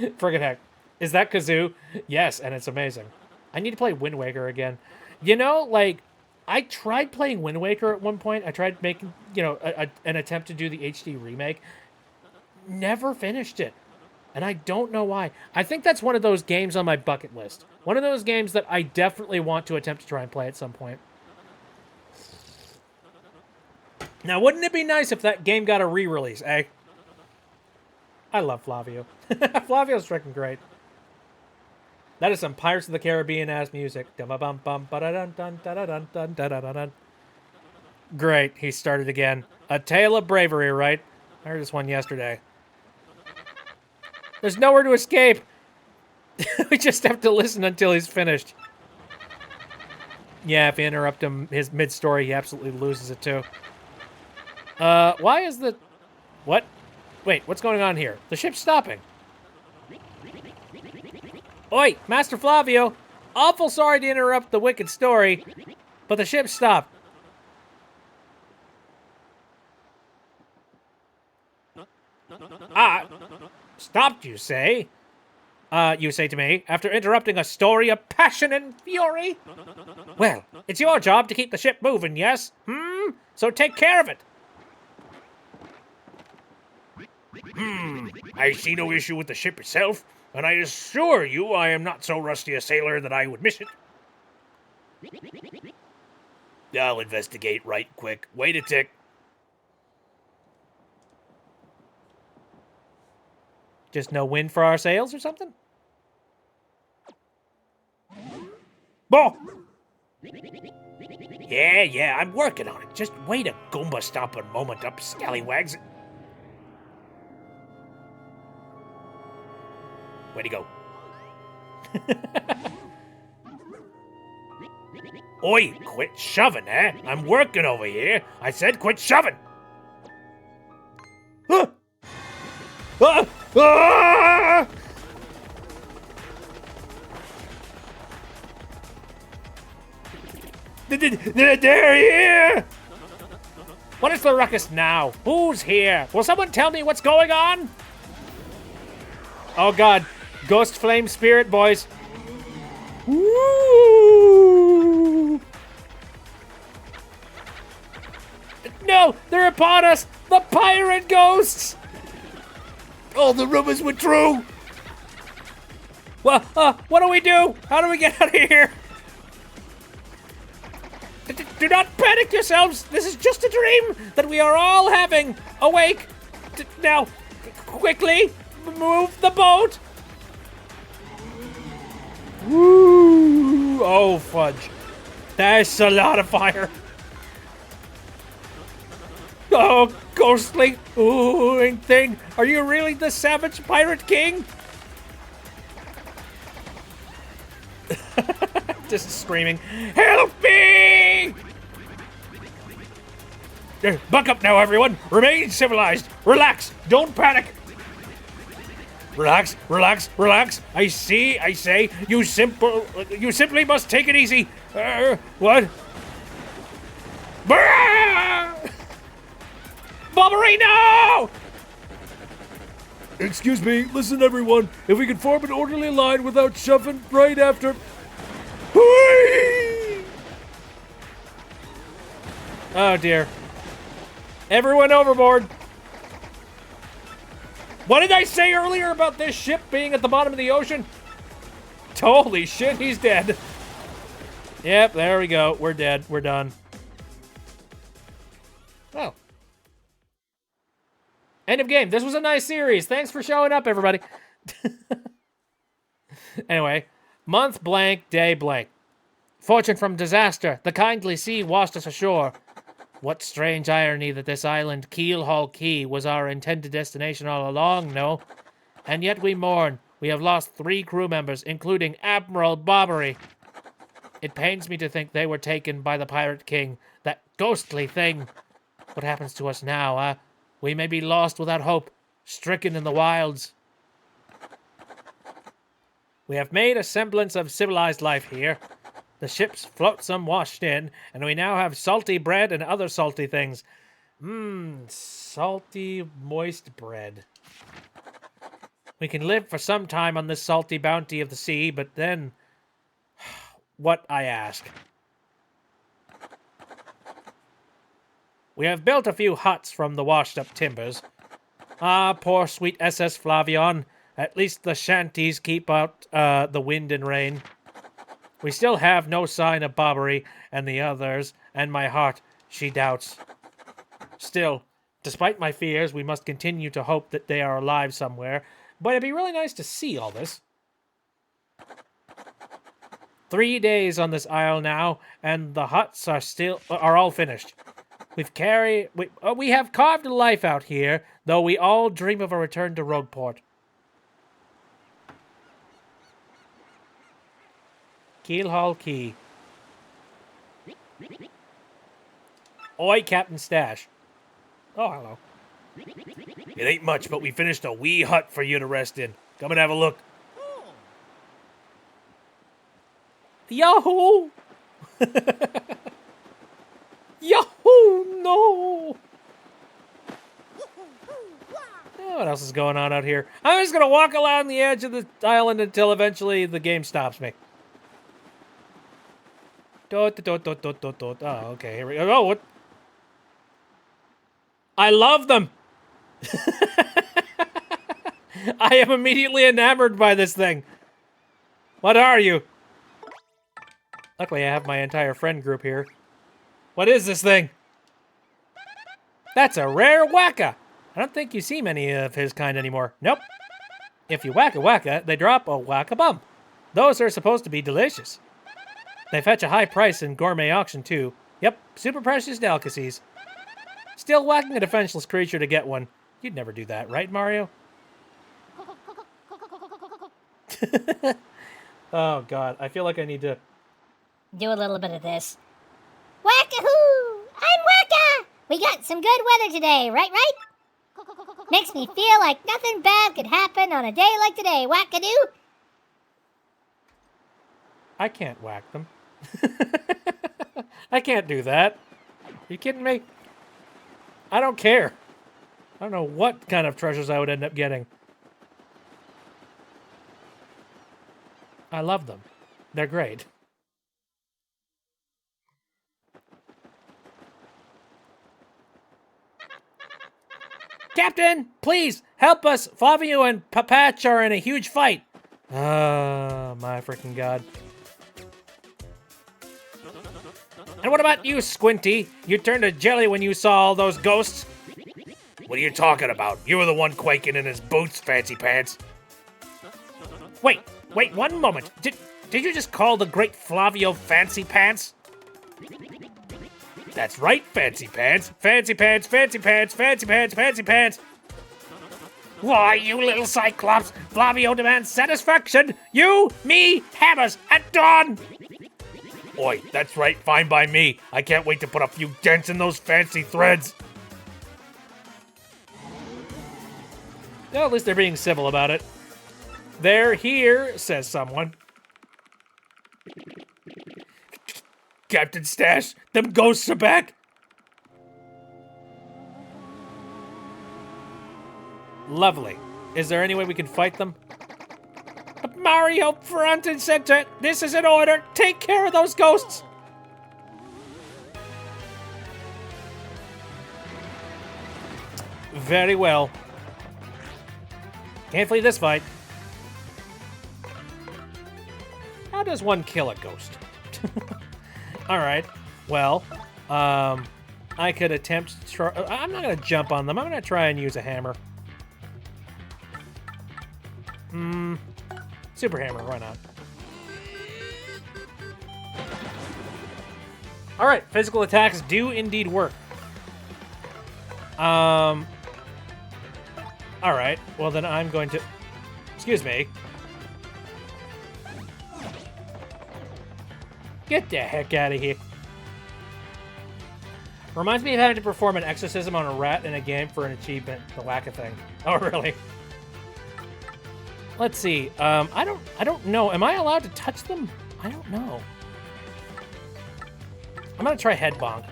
Friggin' heck. Is that Kazoo? Yes, and it's amazing. I need to play Wind Waker again. You know, like, I tried playing Wind Waker at one point. I tried making, an attempt to do the HD remake. Never finished it. And I don't know why. I think that's one of those games on my bucket list. One of those games that I definitely want to attempt to try and play at some point. Now, wouldn't it be nice if that game got a re-release, eh? I love Flavio. Flavio's freaking great. That is some Pirates of the Caribbean-ass music. Great, he started again. A Tale of Bravery, right? I heard this one yesterday. There's nowhere to escape. We just have to listen until he's finished. Yeah, if you interrupt him his mid-story, he absolutely loses it too. Why is the... What? Wait, what's going on here? The ship's stopping. Oi, Master Flavio. Awful sorry to interrupt the wicked story, but the ship stopped. stopped, you say? You say to me, after interrupting a story of passion and fury? Well, it's your job to keep the ship moving, yes? So take care of it. I see no issue with the ship itself, and I assure you I am not so rusty a sailor that I would miss it. I'll investigate right quick. Wait a tick. Just no wind for our sails or something? Bo! Yeah, I'm working on it. Just wait a Goomba stomping moment up, scallywags. Where'd he go? Oi, quit shoving, eh? I'm working over here. I said quit shoving. Ah! Ah! Ah! They're here! What is the ruckus now? Who's here? Will someone tell me what's going on? Oh god. Ghost flame spirit, boys. Woo! No! They're upon us! The pirate ghosts! All the rumors were true! Well, what do we do? How do we get out of here? Do not panic yourselves! This is just a dream that we are all having! Awake! Now, quickly, move the boat! Woo! Oh, fudge. That's a lot of fire. Oh, ghostly oohing thing. Are you really the savage pirate king? Just screaming, help me! Buck up now, everyone. Remain civilized. Relax. Don't panic. Relax, relax, relax. I say, you simply must take it easy. What? Bobbery, no! Excuse me, listen everyone. If we could form an orderly line without shoving right after... Whee! Oh dear. Everyone overboard. What did I say earlier about this ship being at the bottom of the ocean? Holy shit, he's dead. Yep, there we go. We're dead. We're done. Well. End of game. This was a nice series. Thanks for showing up, everybody. Anyway, month blank, day blank. Fortune from disaster. The kindly sea washed us ashore. What strange irony that this island, Keelhaul Key, was our intended destination all along, no? And yet we mourn. We have lost 3 crew members, including Admiral Bobbery. It pains me to think they were taken by the Pirate King, that ghostly thing. What happens to us now, We may be lost without hope, stricken in the wilds. We have made a semblance of civilized life here. The ship's flotsam washed in, and we now have salty bread and other salty things. Salty, moist bread. We can live for some time on this salty bounty of the sea, but then... what, I ask? We have built a few huts from the washed-up timbers. Ah, poor sweet SS Flavion. At least the shanties keep out the wind and rain. We still have no sign of Bobbery and the others, and my heart, she doubts. Still, despite my fears, we must continue to hope that they are alive somewhere, but it'd be really nice to see all this. 3 days on this isle now, and the huts are all finished. We have carved a life out here, though we all dream of a return to Rogueport. Keelhaul Key. Oi, Captain Stash. Oh, hello. It ain't much, but we finished a wee hut for you to rest in. Come and have a look. Yahoo! Yahoo! No! What else is going on out here? I'm just gonna walk along the edge of the island until eventually the game stops me. Oh, okay, here we go. Oh, what? I love them! I am immediately enamored by this thing. What are you? Luckily, I have my entire friend group here. What is this thing? That's a rare Wacka! I don't think you see many of his kind anymore. Nope. If you whack a Wacka, they drop a Whack-a-Bump. Those are supposed to be delicious. They fetch a high price in gourmet auction, too. Yep, super precious delicacies. Still whacking a defenseless creature to get one. You'd never do that, right, Mario? Oh, God. I feel like I need to... Do a little bit of this. Whack-a-hoo! I'm Wacka! We got some good weather today, right? Makes me feel like nothing bad could happen on a day like today, Wackadoo! I can't whack them. I can't do that. Are you kidding me? I don't care. I don't know what kind of treasures I would end up getting. I love them. They're great. Captain, please help us. Flavio and Papatch are in a huge fight. Oh, my freaking God. And what about you, Squinty? You turned to jelly when you saw all those ghosts? What are you talking about? You were the one quaking in his boots, Fancy Pants. Wait, one moment. Did you just call the great Flavio Fancy Pants? That's right, Fancy Pants. Fancy Pants, Fancy Pants, Fancy Pants, Fancy Pants. Why, you little Cyclops, Flavio demands satisfaction. You, me, hammers at dawn. Oi, that's right, fine by me. I can't wait to put a few dents in those fancy threads. Well, at least they're being civil about it. They're here, says someone. Captain Stash, them ghosts are back. Lovely. Is there any way we can fight them? But Mario, front and center, this is an order. Take care of those ghosts. Very well. Can't flee this fight. How does one kill a ghost? Alright, well, I could attempt to try... I'm not going to jump on them. I'm going to try and use a hammer. Super hammer, why not? Alright, physical attacks do indeed work. Alright, well then I'm going to... Excuse me. Get the heck out of here. Reminds me of having to perform an exorcism on a rat in a game for an achievement. The Wacka thing. Oh, really? Let's see. I don't know. Am I allowed to touch them? I don't know. I'm gonna try head bonk.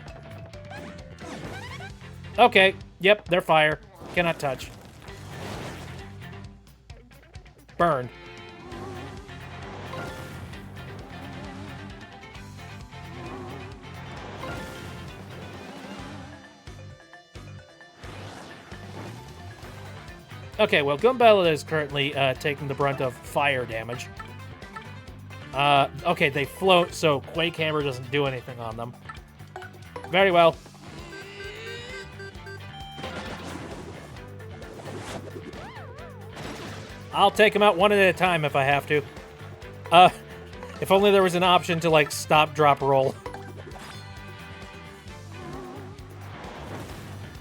Okay. Yep, they're fire. Cannot touch. Burn. Okay, well, Goombella is currently taking the brunt of fire damage. Okay, they float, so Quake Hammer doesn't do anything on them. Very well. I'll take them out one at a time if I have to. If only there was an option to, like, stop, drop, roll.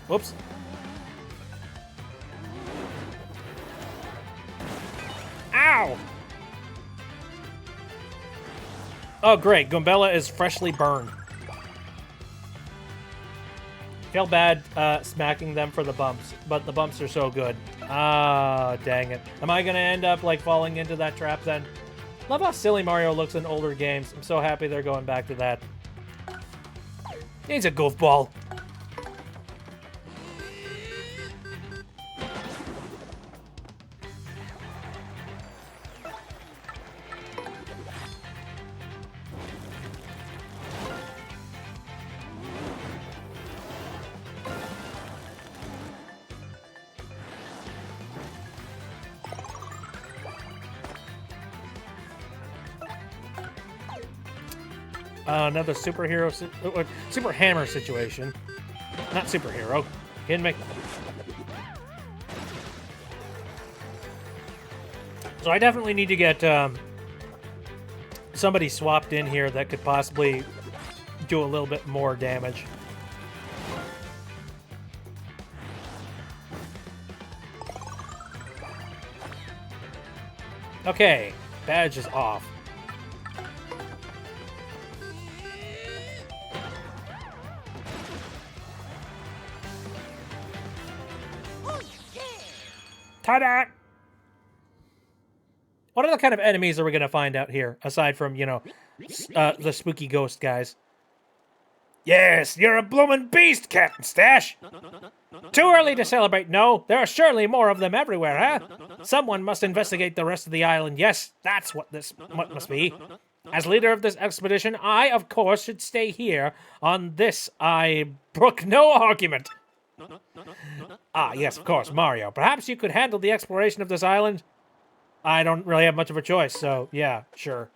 Whoops. Ow! Oh, great. Goombella is freshly burned. Feel bad smacking them for the bumps, but the bumps are so good. Ah, dang it. Am I going to end up, like, falling into that trap then? Love how silly Mario looks in older games. I'm so happy they're going back to that. He's a goofball. Another superhero, super hammer situation. Not superhero. Kidding me? So I definitely need to get somebody swapped in here that could possibly do a little bit more damage. Okay, badge is off. Ta-da! What other kind of enemies are we going to find out here, aside from, you know, the spooky ghost guys? Yes, you're a bloomin' beast, Captain Stash. Too early to celebrate, no. There are surely more of them everywhere, huh? Someone must investigate the rest of the island. Yes, that's what what must be. As leader of this expedition, I, of course, should stay here. On this, I brook no argument. Ah, yes, of course, Mario. Perhaps you could handle the exploration of this island? I don't really have much of a choice, so yeah, sure.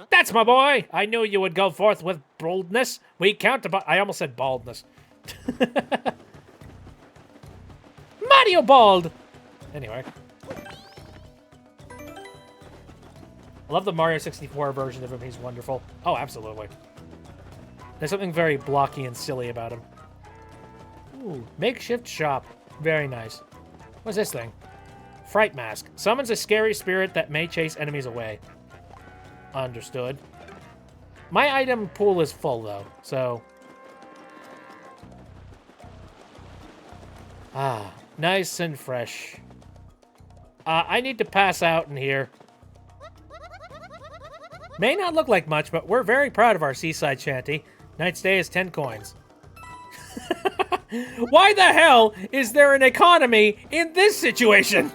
That's my boy! I knew you would go forth with boldness. We count upon... I almost said baldness. Mario Bald! Anyway. I love the Mario 64 version of him. He's wonderful. Oh, absolutely. There's something very blocky and silly about him. Ooh, makeshift shop. Very nice. What's this thing? Fright mask. Summons a scary spirit that may chase enemies away. Understood. My item pool is full, though, so... Ah, nice and fresh. I need to pass out in here. May not look like much, but we're very proud of our seaside shanty. Night stay is 10 coins. Why the hell is there an economy in this situation?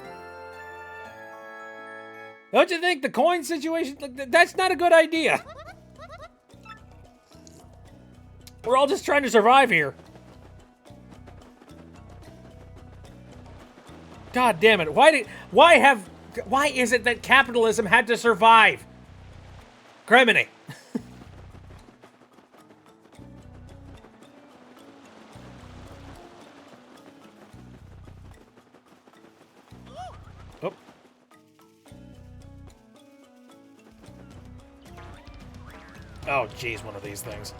Don't you think the coin situation, that's not a good idea? We're all just trying to survive here. God damn it. Why is it that capitalism had to survive? Criminy. Oh. Oh, geez, one of these things.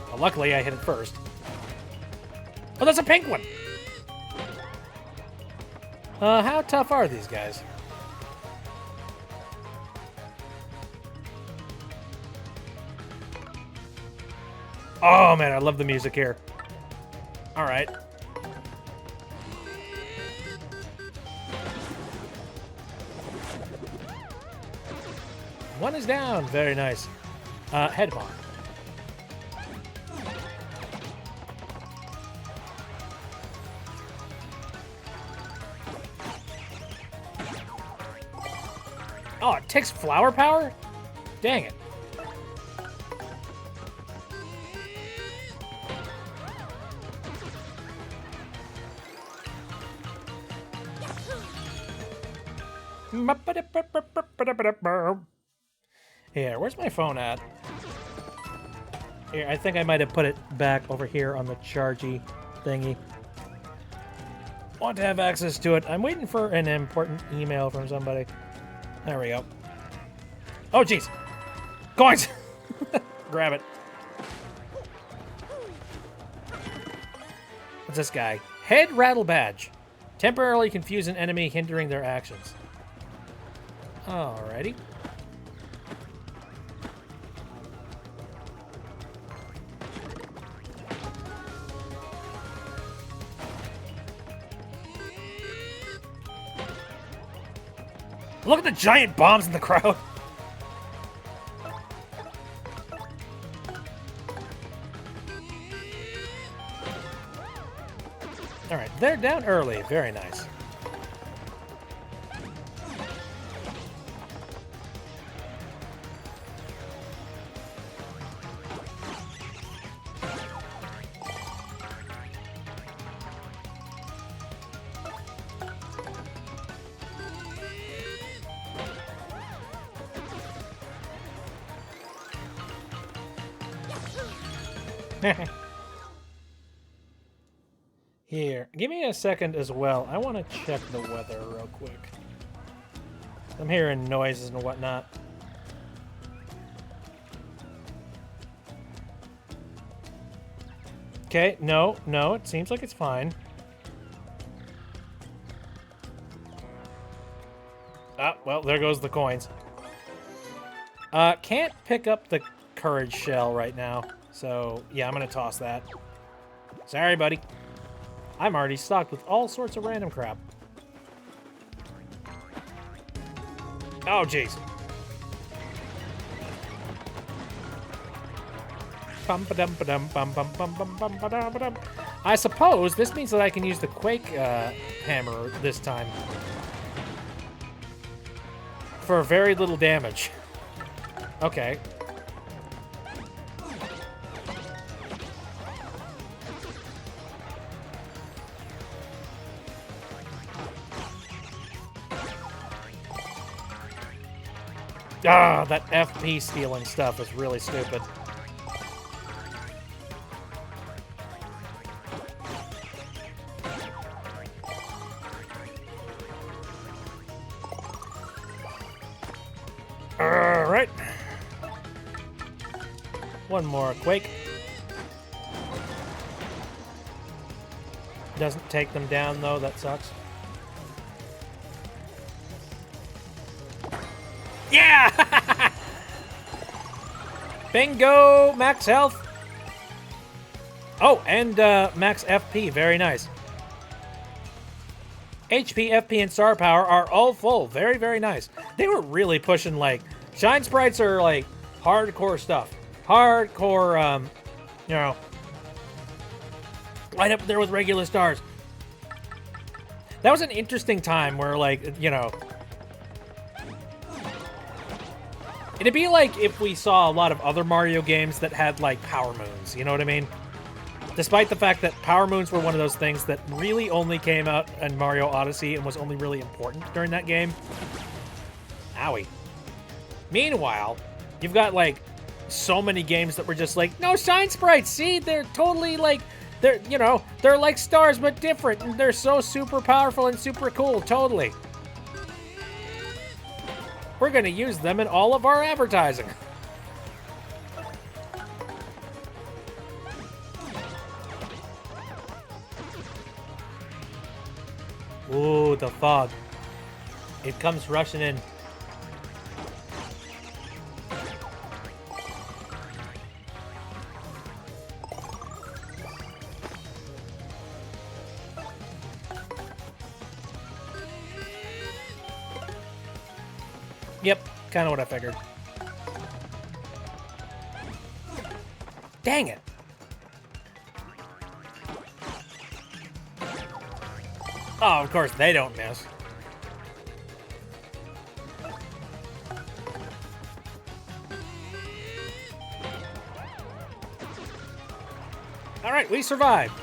Well, luckily I hit it first. Oh, that's a pink one! How tough are these guys? Oh, man, I love the music here. Alright. One is down. Very nice. Head bomb. Oh, it takes flower power? Dang it. Here, where's my phone at? Here, I think I might have put it back over here on the chargy thingy. Want to have access to it. I'm waiting for an important email from somebody. There we go. Oh, jeez. Coins! Grab it. What's this guy? Head rattle badge. Temporarily confuse an enemy, hindering their actions. Alrighty. Look at the giant bombs in the crowd. Alright, they're down early. Very nice. Here, give me a second as well. I want to check the weather real quick. I'm hearing noises and whatnot. Okay, no, it seems like it's fine. Ah, well, there goes the coins. Can't pick up the courage shell right now, so yeah, I'm gonna toss that. Sorry, buddy. I'm already stocked with all sorts of random crap. Oh, jeez. I suppose this means that I can use the Quake hammer this time. For very little damage. Okay. Ah, that FP stealing stuff is really stupid. Alright. One more Quake. Doesn't take them down, though. That sucks. Yeah! Bingo! Max health. Oh, and max FP. Very nice. HP, FP, and star power are all full. Very, very nice. They were really pushing, like, Shine Sprites are, like, hardcore stuff. Hardcore, you know, right up there with regular stars. That was an interesting time where, like, you know, it'd be like if we saw a lot of other Mario games that had, like, power moons. You know what I mean? Despite the fact that power moons were one of those things that really only came out in Mario Odyssey and was only really important during that game. Owie. Meanwhile, you've got, like, so many games that were just like, no, Shine Sprites, see? They're totally, like, they're, you know, they're like stars but different, and they're so super powerful and super cool, totally. We're gonna use them in all of our advertising. Ooh, the fog. It comes rushing in. Yep, kind of what I figured. Dang it. Oh, of course, they don't miss. All right, we survived.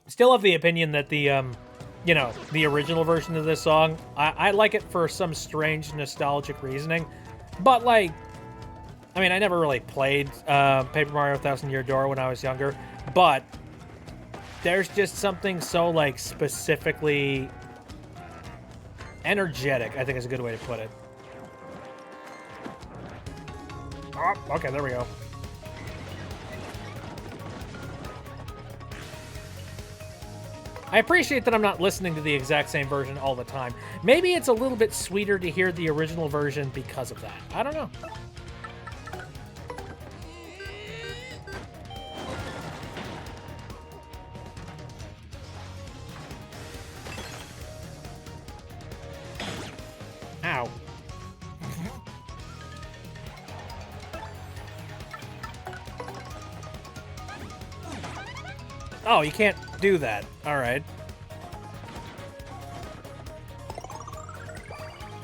Still of the opinion that the, you know, the original version of this song, I like it for some strange nostalgic reasoning. But, like, I mean, I never really played Paper Mario Thousand Year Door when I was younger, but there's just something so, like, specifically energetic, I think is a good way to put it. Oh, okay, there we go. I appreciate that I'm not listening to the exact same version all the time. Maybe it's a little bit sweeter to hear the original version because of that. I don't know. Ow. Oh, you can't do that. All right.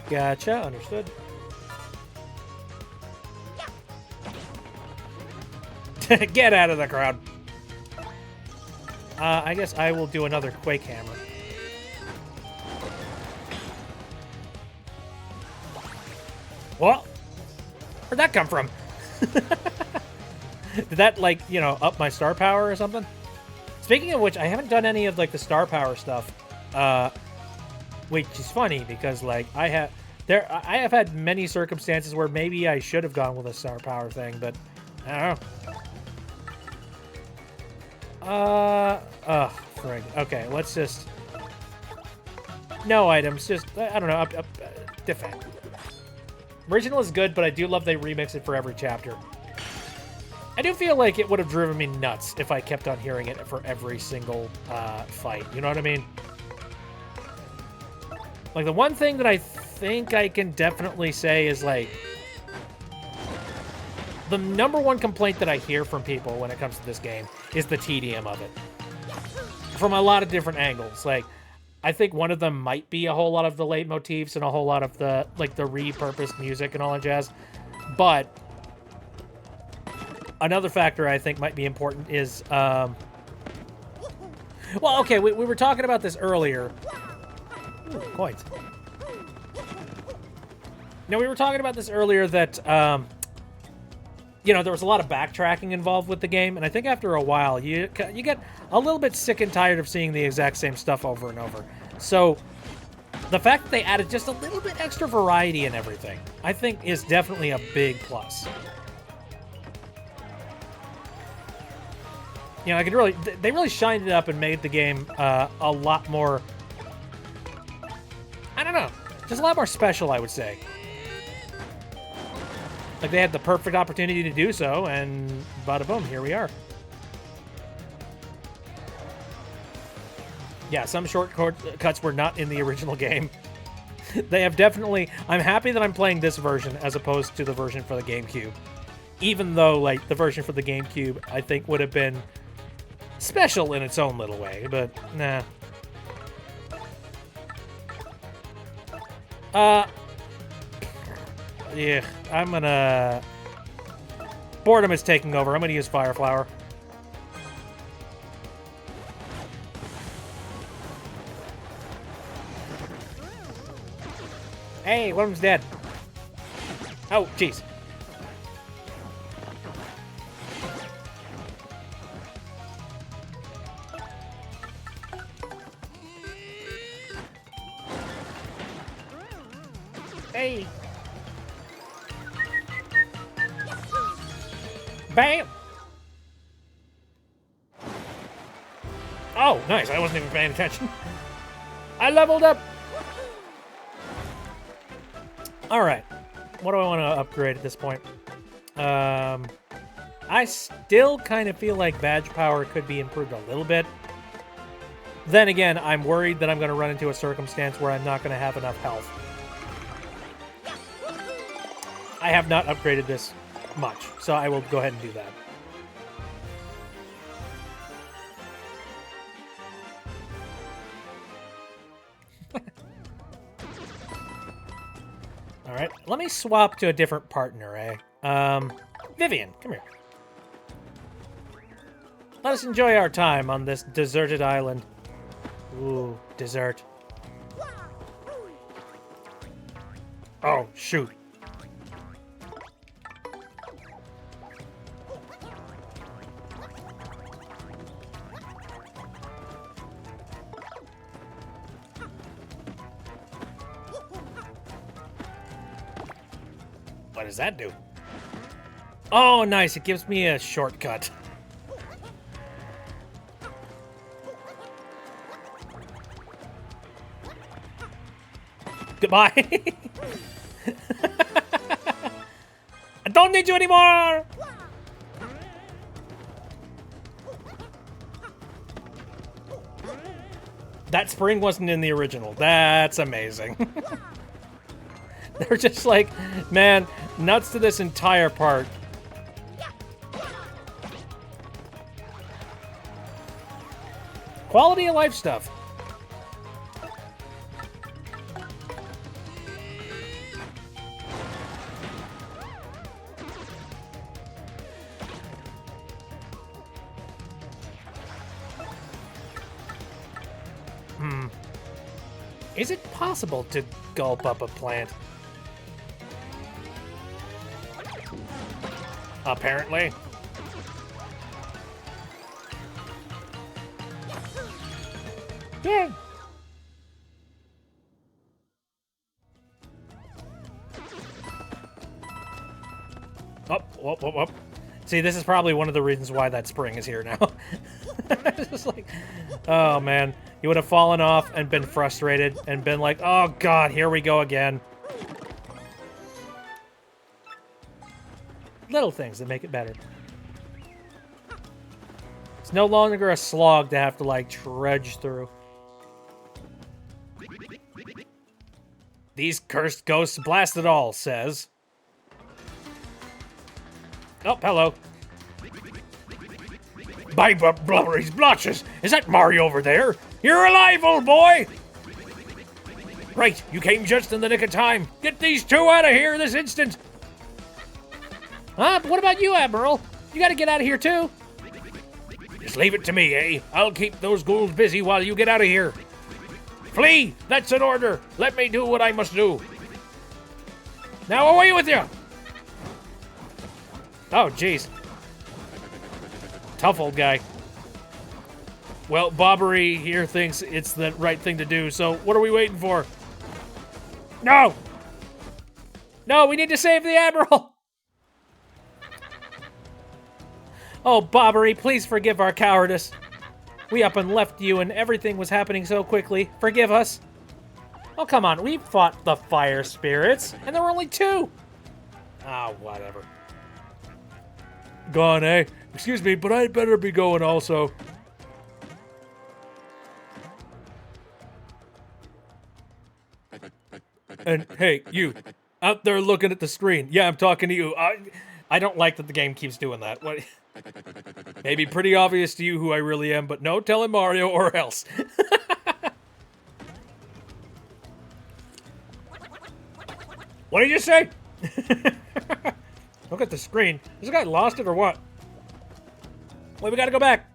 Gotcha. Understood. Get out of the crowd. I guess I will do another Quake Hammer. Well, Where'd that come from? Did that, like, you know, up my star power or something? Speaking of which, I haven't done any of, like, the star power stuff. Which is funny because, like, I have had many circumstances where maybe I should have gone with a star power thing, but I don't know. Frig. Okay, let's just... No items, just, I don't know, defend. Original is good, but I do love they remix it for every chapter. I do feel like it would have driven me nuts if I kept on hearing it for every single fight. You know what I mean? Like, the one thing that I think I can definitely say is, like, the number one complaint that I hear from people when it comes to this game is the tedium of it. From a lot of different angles. Like, I think one of them might be a whole lot of the leitmotifs and a whole lot of the, like, the repurposed music and all that jazz. But another factor I think might be important is, well, okay, we were talking about this earlier. Ooh, coins. Now, we were talking about this earlier that, you know, there was a lot of backtracking involved with the game, and I think after a while, you get a little bit sick and tired of seeing the exact same stuff over and over. So, the fact that they added just a little bit extra variety and everything, I think is definitely a big plus. You know, I could really, they really shined it up and made the game a lot more, I don't know, just a lot more special, I would say. Like, they had the perfect opportunity to do so, and bada boom, here we are. Yeah, some shortcuts were not in the original game. They have definitely... I'm happy that I'm playing this version as opposed to the version for the GameCube. Even though, like, the version for the GameCube, I think, would have been special in its own little way, but nah. Yeah, I'm gonna... Boredom is taking over. I'm gonna use Fire Flower. Hey, one of them's dead. Oh, jeez. Hey. Bam! Oh, nice. I wasn't even paying attention. I leveled up! Alright. What do I want to upgrade at this point? I still kind of feel like badge power could be improved a little bit. Then again, I'm worried that I'm going to run into a circumstance where I'm not going to have enough health. I have not upgraded this much, so I will go ahead and do that. Alright, let me swap to a different partner, eh? Vivian, come here. Let us enjoy our time on this deserted island. Ooh, dessert. Oh, shoot. What does that do? Oh, nice. It gives me a shortcut. Goodbye. I don't need you anymore. That spring wasn't in the original. That's amazing. They're just like, man, nuts to this entire part. Quality of life stuff. Is it possible to gulp up a plant? apparently. Yay! Up. See, this is probably one of the reasons why that spring is here now. It's just like, oh man, you would have fallen off and been frustrated and been like, oh god, here we go again. Little things that make it better. It's no longer a slog to have to like trudge through. These cursed ghosts blast it all, says. Oh, hello. By blubbery's blotches! Is that Mario over there? You're alive, old boy! Right, you came just in the nick of time. Get these two out of here this instant! Huh? What about you, Admiral? You gotta get out of here, too. Just leave it to me, eh? I'll keep those ghouls busy while you get out of here. Flee! That's an order! Let me do what I must do. Now away with you! Oh, jeez. Tough old guy. Well, Bobbery here thinks it's the right thing to do, so what are we waiting for? No! No, we need to save the Admiral! Oh, Bobbery, please forgive our cowardice. We up and left you and everything was happening so quickly. Forgive us. Oh, come on. We fought the fire spirits, and there were only 2. Ah, whatever. Gone, eh? Excuse me, but I'd better be going also. And hey, you, out there looking at the screen. Yeah, I'm talking to you. I don't like that the game keeps doing that. What? Maybe pretty obvious to you who I really am, but no telling Mario or else. What did you say? Look at the screen. Is this guy lost it or what? Wait, we gotta go back.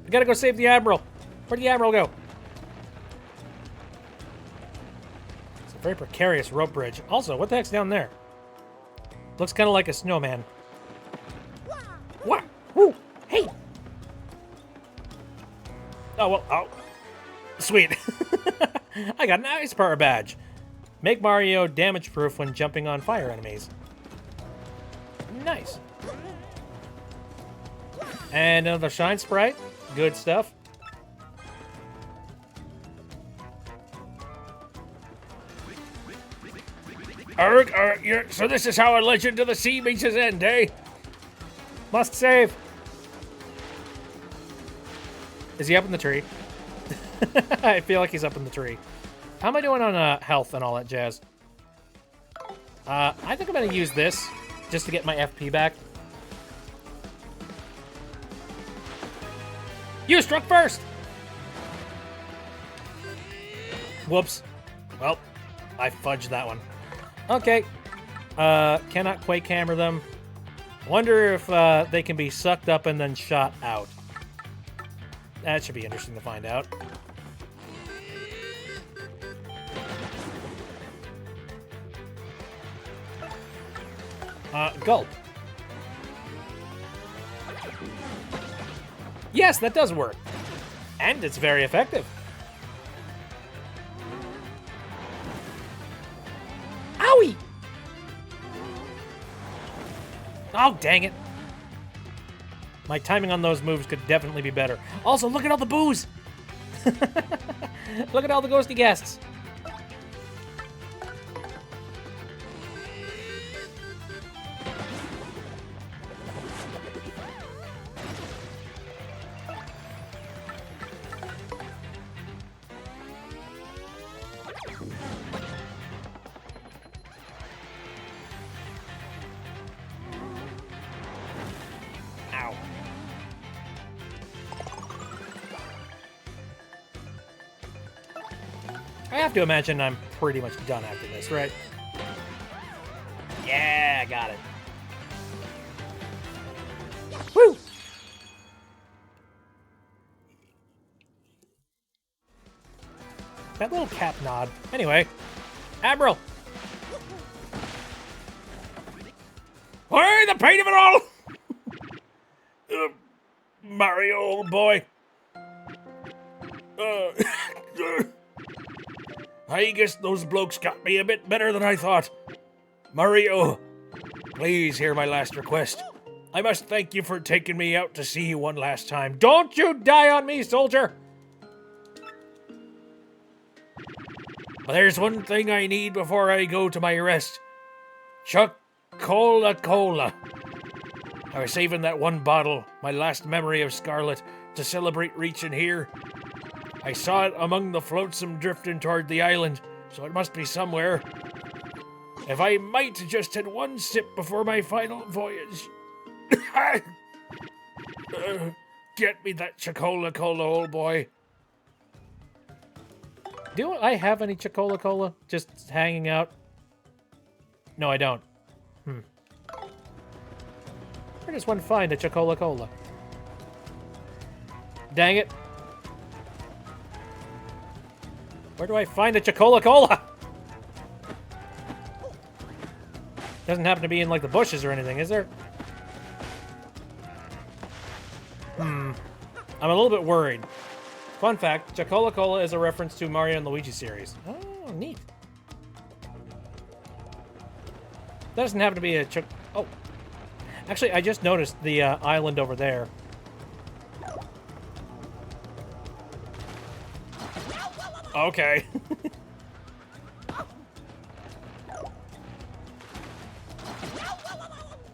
We gotta go save the Admiral. Where'd the Admiral go? It's a very precarious rope bridge. Also, what the heck's down there? Looks kind of like a snowman. What? Woo! Hey! Oh, well, oh. Sweet. I got an Ice Power badge. Make Mario damage-proof when jumping on fire enemies. Nice. And another Shine Sprite. Good stuff. So this is how a Legend of the Sea meets his end, eh? Must save. Is he up in the tree? I feel like he's up in the tree. How am I doing on health and all that jazz? I think I'm going to use this just to get my FP back. You struck first! Whoops. Well, I fudged that one. Okay. Cannot Quake Hammer them. Wonder if they can be sucked up and then shot out. That should be interesting to find out. Gulp. Yes, that does work. And it's very effective. Owie! Oh, dang it. My timing on those moves could definitely be better. Also, look at all the booze! Look at all the ghosty guests. Ow. I have to imagine I'm pretty much done after this, right? Yeah, I got it. Woo! That little cap nod. Anyway, Admiral! Why the pain of it all? Mario, old boy. I guess those blokes got me a bit better than I thought. Mario, please hear my last request. I must thank you for taking me out to see you one last time. Don't you die on me, soldier! But there's one thing I need before I go to my rest. Chocola. I was saving that one bottle, my last memory of Scarlet, to celebrate reaching here. I saw it among the flotsam drifting toward the island, so it must be somewhere. If I might just had one sip before my final voyage. Get me that Chocola, old boy. Do I have any Chocola just hanging out? No, I don't. Where does one find a Chocola? Dang it. Where do I find a Chocola? Doesn't happen to be in, like, the bushes or anything, is there? I'm a little bit worried. Fun fact, Chocola is a reference to Mario and Luigi series. Oh, neat. Doesn't happen to be a Oh. Actually, I just noticed the island over there. Okay.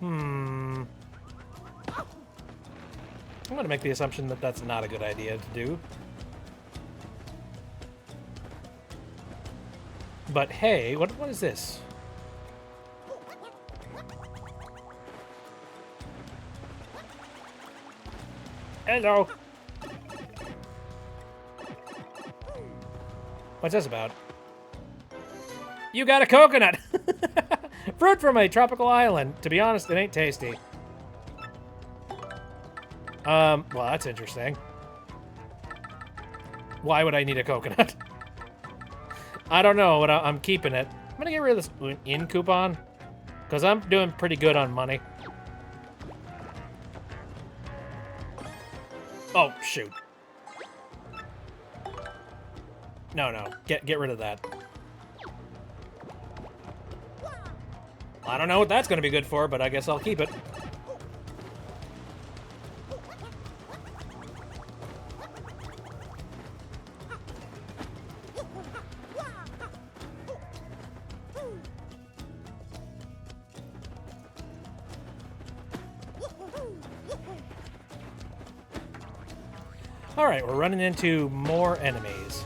I'm going to make the assumption that that's not a good idea to do. But hey, what is this? Hello. What's this about? You got a coconut! Fruit from a tropical island. To be honest, it ain't tasty. Well, that's interesting. Why would I need a coconut? I don't know, but I'm keeping it. I'm gonna get rid of this in coupon, because I'm doing pretty good on money. Oh, shoot. No. Get rid of that. I don't know what that's gonna be good for, but I guess I'll keep it. Alright, we're running into more enemies.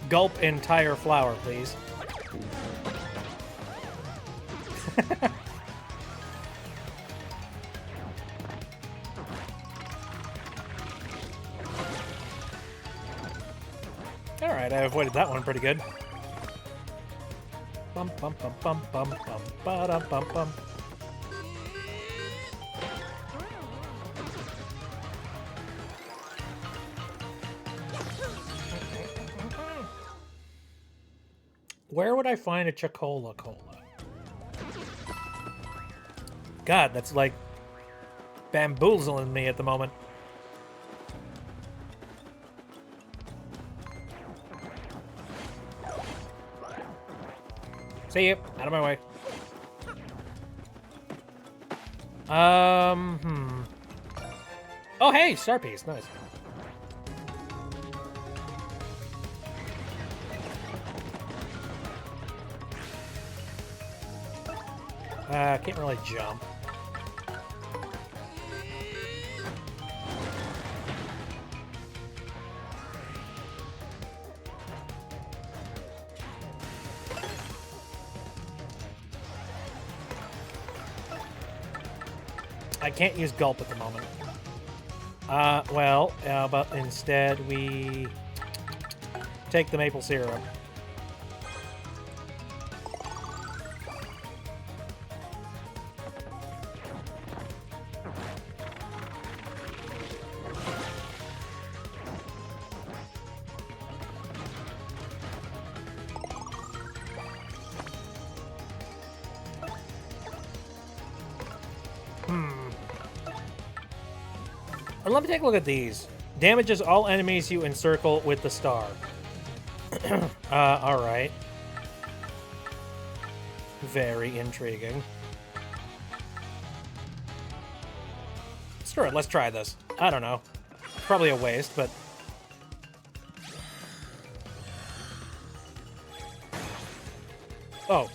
Gulp entire flower, please. Alright, I avoided that one pretty good. Bum bum bum bum bum bum ba dum bum bum. Where would I find a Chocola? God, that's like bamboozling me at the moment. See you. Out of my way. Oh, hey, star piece. Nice. Can't really jump. I can't use gulp at the moment. But instead we take the maple syrup. And let me take a look at these. Damages all enemies you encircle with the star. Alright. Very intriguing. Screw it, let's try this. I don't know. Probably a waste, but... Oh.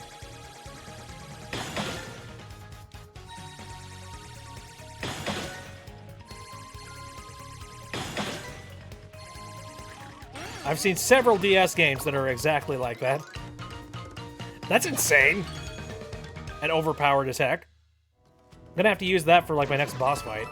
I've seen several DS games that are exactly like that. That's insane. And overpowered as heck. I'm gonna have to use that for like my next boss fight.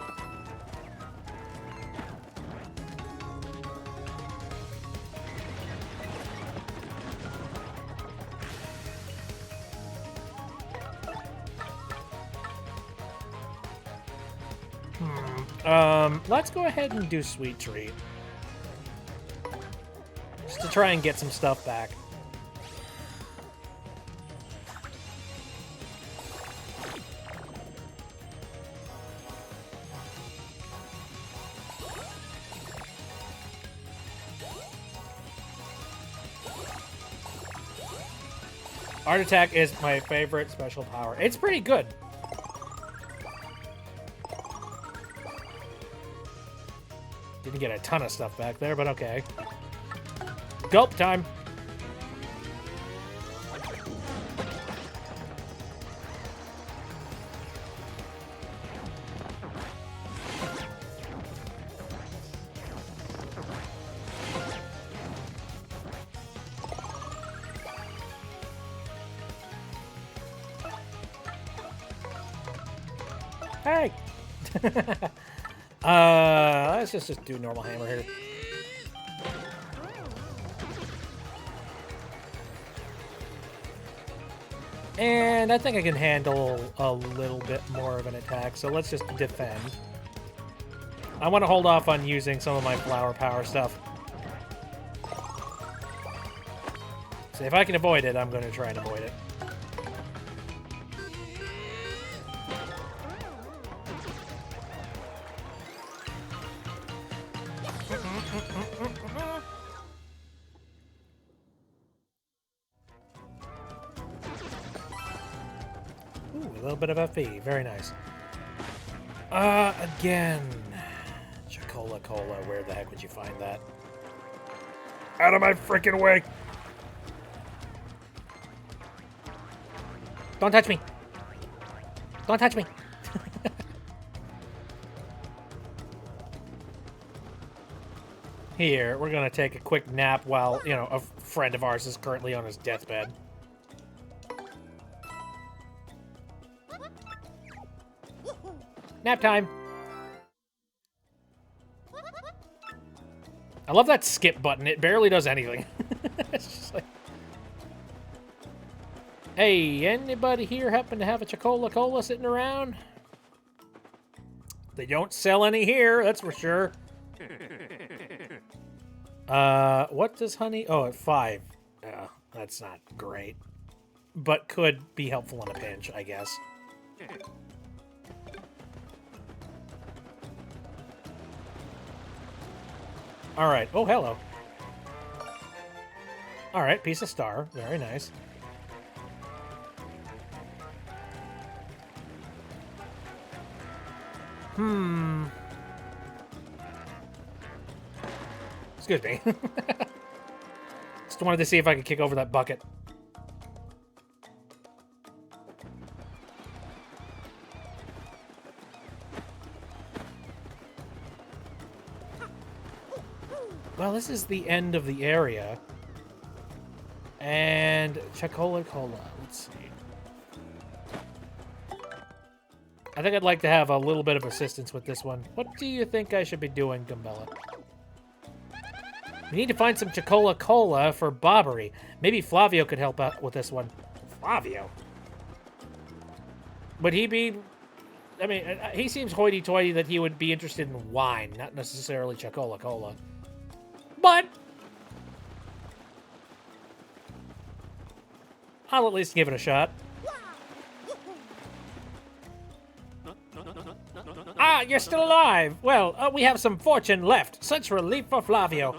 Let's go ahead and do Sweet Treat. Just to try and get some stuff back. Art Attack is my favorite special power. It's pretty good. Didn't get a ton of stuff back there, but okay. Gulp time. Hey! Let's just do normal hammer here. And I think I can handle a little bit more of an attack, so let's just defend. I want to hold off on using some of my flower power stuff. So if I can avoid it, I'm going to try and avoid it. Ooh, a little bit of FE. Very nice. Again. Chocola Cola. Where the heck would you find that? Out of my freaking way! Don't touch me. Don't touch me. Here, we're gonna take a quick nap while, you know, a friend of ours is currently on his deathbed. Nap time. I love that skip button. It barely does anything. It's just like... Hey, anybody here happen to have a Chocola Cola sitting around? They don't sell any here, that's for sure. What does honey... Oh, at 5. That's not great. But could be helpful in a pinch, I guess. Alright. Oh, hello. Alright, piece of star. Very nice. Excuse me. Just wanted to see if I could kick over that bucket. Well, this is the end of the area. And Chocola Cola. Let's see. I think I'd like to have a little bit of assistance with this one. What do you think I should be doing, Gumbella? We need to find some Chocola Cola for Bobbery. Maybe Flavio could help out with this one. Flavio? Would he be... I mean, he seems hoity-toity that he would be interested in wine, not necessarily Chocola Cola. But... I'll at least give it a shot. Ah, you're still alive! Well, we have some fortune left. Such relief for Flavio.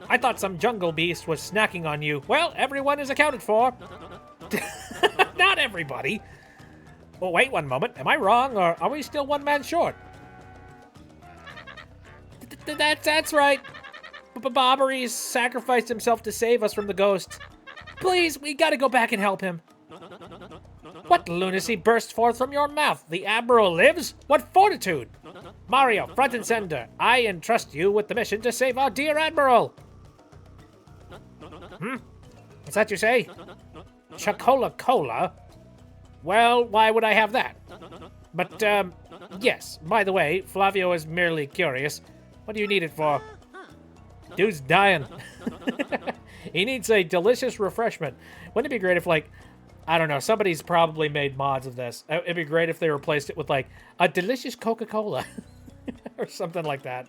I thought some jungle beast was snacking on you. Well, everyone is accounted for. Not everybody. Well, wait one moment. Am I wrong, or are we still one man short? That's right. Bobbery's sacrificed himself to save us from the ghosts. Please, we gotta go back and help him. What lunacy burst forth from your mouth? The Admiral lives? What fortitude! Mario, front and center, I entrust you with the mission to save our dear Admiral. What's that you say? Chocola Cola? Well, why would I have that? But, yes, by the way, Flavio is merely curious. What do you need it for? Dude's dying. He needs a delicious refreshment. Wouldn't it be great if, like, I don't know, somebody's probably made mods of this. It'd be great if they replaced it with, like, a delicious Coca-Cola. Or something like that.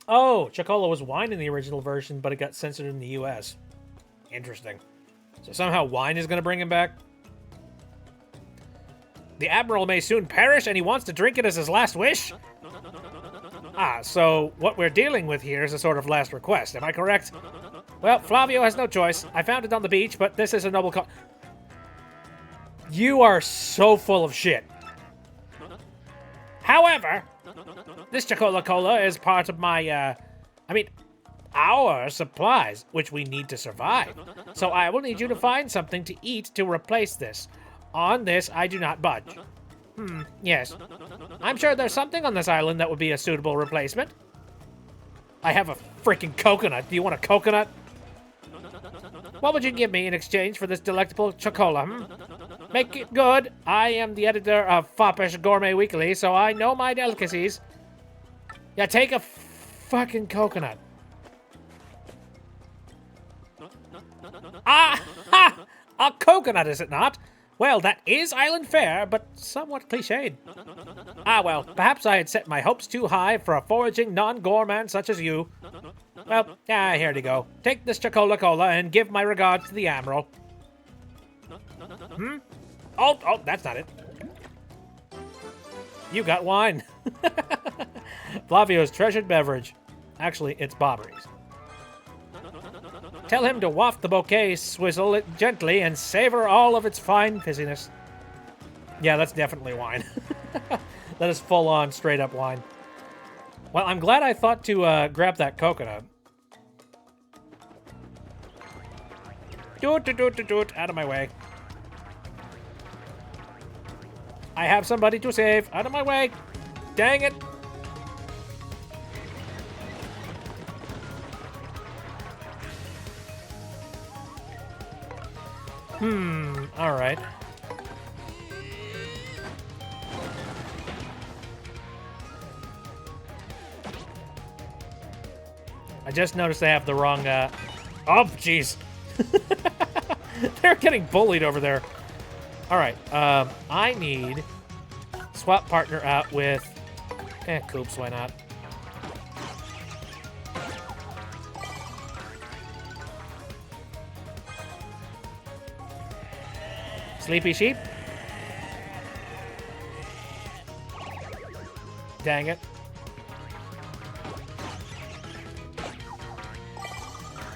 Oh, Chocola was wine in the original version, but it got censored in the US. Interesting. So somehow wine is going to bring him back? The Admiral may soon perish, and he wants to drink it as his last wish? Ah, so what we're dealing with here is a sort of last request, am I correct? Well, Flavio has no choice. I found it on the beach, but this is a noble You are so full of shit. However, this Chocola Cola is part of my, our supplies, which we need to survive. So I will need you to find something to eat to replace this. On this, I do not budge. Yes. I'm sure there's something on this island that would be a suitable replacement. I have a freaking coconut. Do you want a coconut? What would you give me in exchange for this delectable Chocola, Make it good. I am the editor of Foppish Gourmet Weekly, so I know my delicacies. Yeah, take a fucking coconut. Ah! Ha! A coconut, is it not? Well, that is island fare, but somewhat cliched. Ah, well, perhaps I had set my hopes too high for a foraging non-gourmand such as you. Well, here you go. Take this Chocola Cola and give my regards to the Admiral. Oh, that's not it. You got wine. Flavio's treasured beverage. Actually, it's Bobbery's. Tell him to waft the bouquet, swizzle it gently, and savor all of its fine fizziness. Yeah, that's definitely wine. That is full-on, straight-up wine. Well, I'm glad I thought to grab that coconut. Doot, out of my way. I have somebody to save. Out of my way. Dang it. All right. I just noticed I have the wrong, oh, jeez. They're getting bullied over there. All right, I need swap partner out with, Koops, why not? Sleepy sheep? Dang it.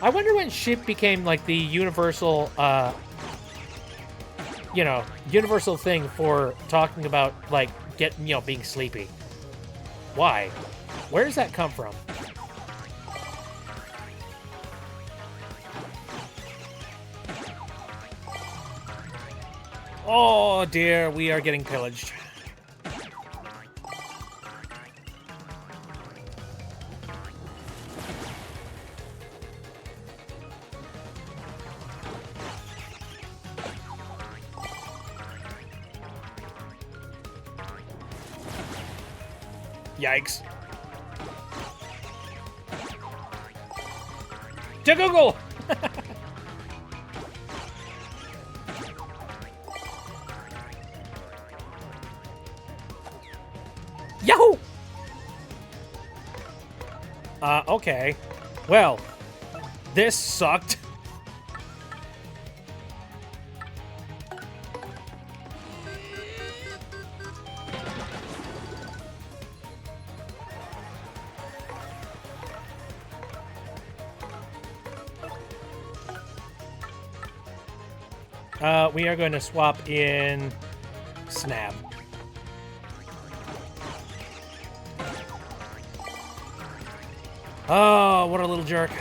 I wonder when sheep became like the universal, universal thing for talking about like being sleepy. Why? Where does that come from? Oh dear, we are getting pillaged. Yikes. To Google! Yahoo! Okay. Well, this sucked. We are going to swap in Snap. Oh, what a little jerk.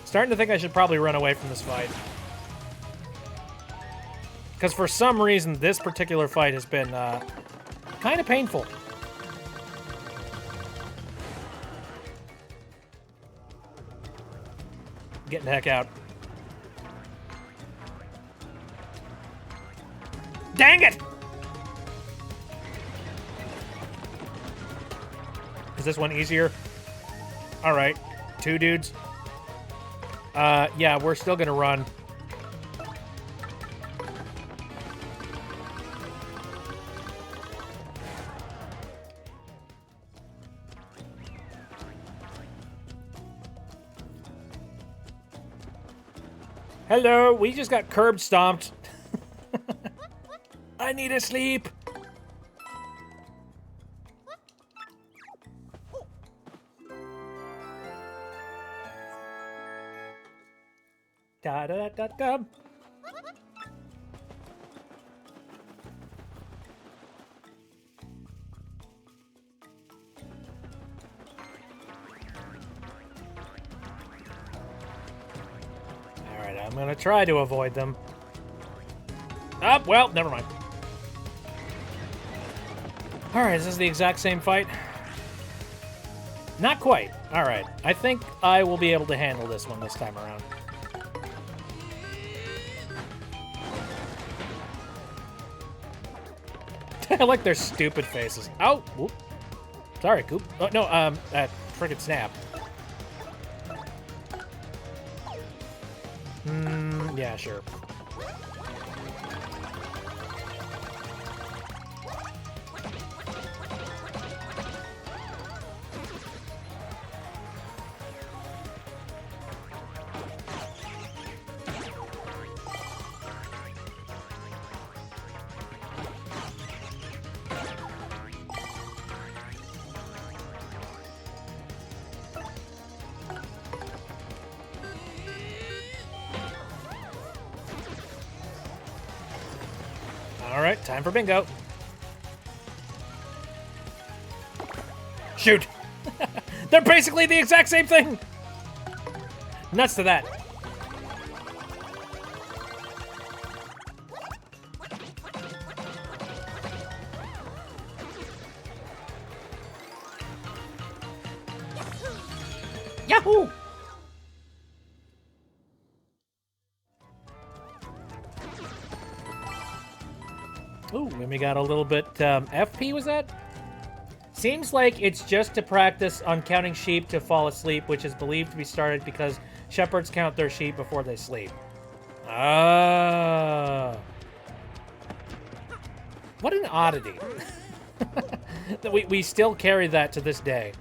Starting to think I should probably run away from this fight. Because for some reason, this particular fight has been kind of painful. Getting the heck out. Dang it! Is this one easier? All right, 2 dudes. Yeah, we're still gonna run. Hello, we just got curb stomped. I need to sleep. Da da da da. All right, I'm gonna try to avoid them. Oh, well, never mind. All right, is this the exact same fight? Not quite. All right, I think I will be able to handle this one this time around. I like their stupid faces. Oh, whoop. Sorry, Coop. Oh, no, frickin' Snap. Yeah, sure. All right, time for bingo. Shoot! They're basically the exact same thing! Nuts to that. Yahoo! Ooh, and we got a little bit, FP was that? Seems like it's just to practice on counting sheep to fall asleep, which is believed to be started because shepherds count their sheep before they sleep. Ah. What an oddity. we still carry that to this day.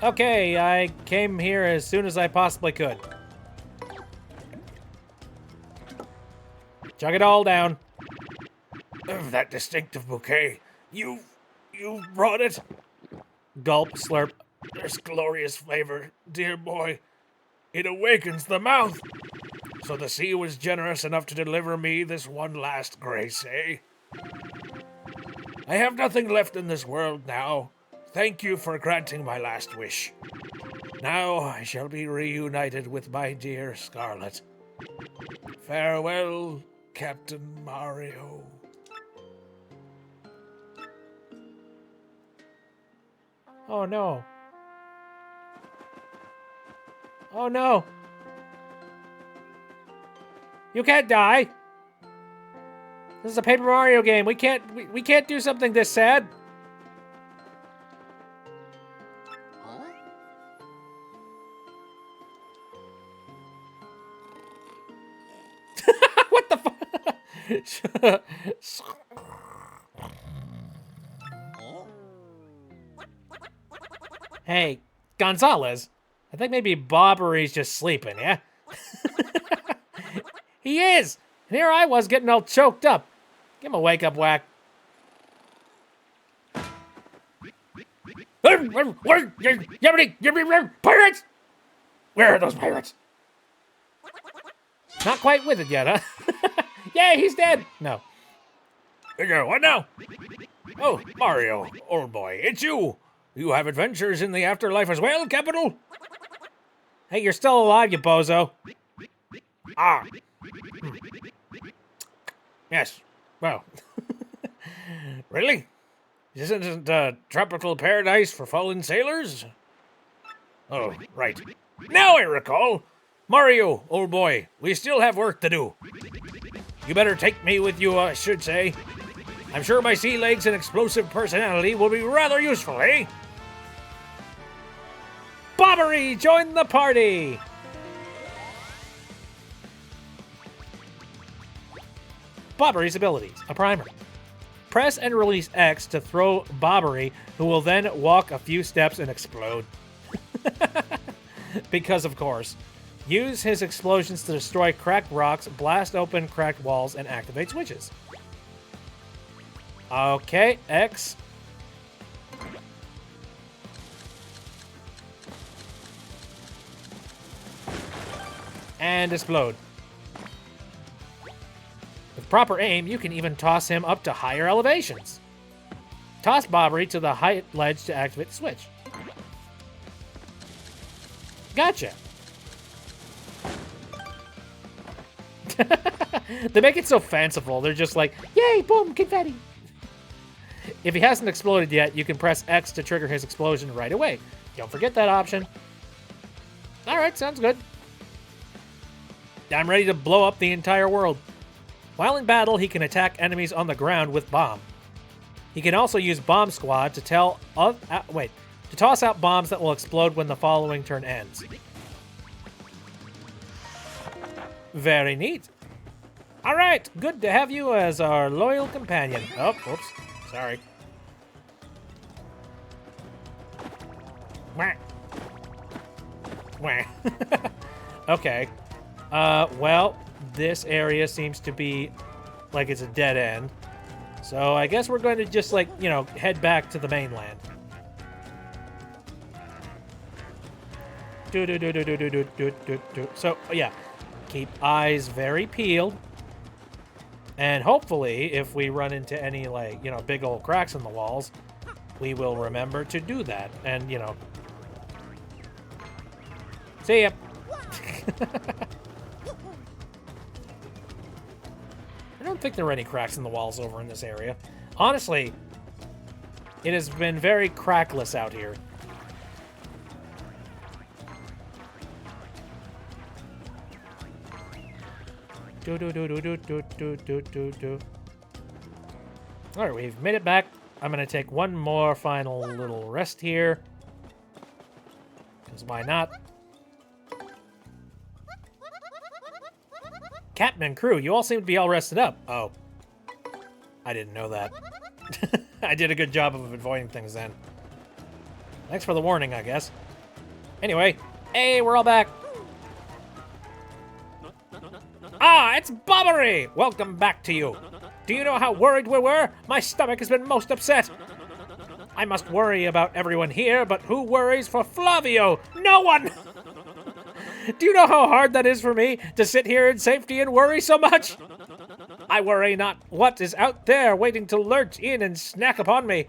Okay, I came here as soon as I possibly could. Chug it all down. That distinctive bouquet. You brought it? Gulp, slurp. There's glorious flavor, dear boy. It awakens the mouth. So the sea was generous enough to deliver me this one last grace, eh? I have nothing left in this world now. Thank you for granting my last wish. Now I shall be reunited with my dear Scarlet. Farewell, Captain Mario. Oh no. Oh no. You can't die. This is a Paper Mario game. We can't do something this sad. What the fuck? Hey, Gonzalez. I think maybe Bobbery's just sleeping, yeah? He is! And here I was getting all choked up. Give him a wake-up whack. Pirates! Where are those pirates? Not quite with it yet, huh? Yay, he's dead! No. What now? Oh, Mario, old boy, it's you. You have adventures in the afterlife as well, Capital? Hey, you're still alive, you bozo. Ah. Yes. Well. Really? This isn't a tropical paradise for fallen sailors? Oh, right. Now I recall. Mario, old boy, we still have work to do. You better take me with you, I should say. I'm sure my sea legs and explosive personality will be rather useful, eh? Bobbery, join the party! Bobbery's abilities. A primer. Press and release X to throw Bobbery, who will then walk a few steps and explode. Because of course. Use his explosions to destroy cracked rocks, blast open cracked walls, and activate switches. Okay, X. And explode. With proper aim, you can even toss him up to higher elevations. Toss Bobbery to the height ledge to activate the switch. Gotcha. They make it so fanciful. They're just like, yay, boom, confetti. If he hasn't exploded yet, you can press X to trigger his explosion right away. Don't forget that option. All right, sounds good. I'm ready to blow up the entire world. While in battle, he can attack enemies on the ground with Bomb. He can also use Bomb Squad to toss out bombs that will explode when the following turn ends. Very neat. All right, good to have you as our loyal companion. Oh, whoops, sorry. Wah. Wah. Okay. Well, this area seems to be like it's a dead end. So I guess we're going to just, like, you know, head back to the mainland. So, yeah. Keep eyes very peeled. And hopefully, if we run into any, like, you know, big old cracks in the walls, we will remember to do that. And, you know. See ya. I don't think there are any cracks in the walls over in this area. Honestly, it has been very crackless out here. Alright, we've made it back. I'm gonna take one more final little rest here. Because why not? Captain and crew, you all seem to be all rested up. Oh. I didn't know that. I did a good job of avoiding things then. Thanks for the warning, I guess. Anyway, hey, we're all back. Ah, it's Bobbery! Welcome back to you. Do you know how worried we were? My stomach has been most upset. I must worry about everyone here, but who worries for Flavio? No one! Do you know how hard that is for me to sit here in safety and worry so much? I worry not what is out there waiting to lurch in and snack upon me.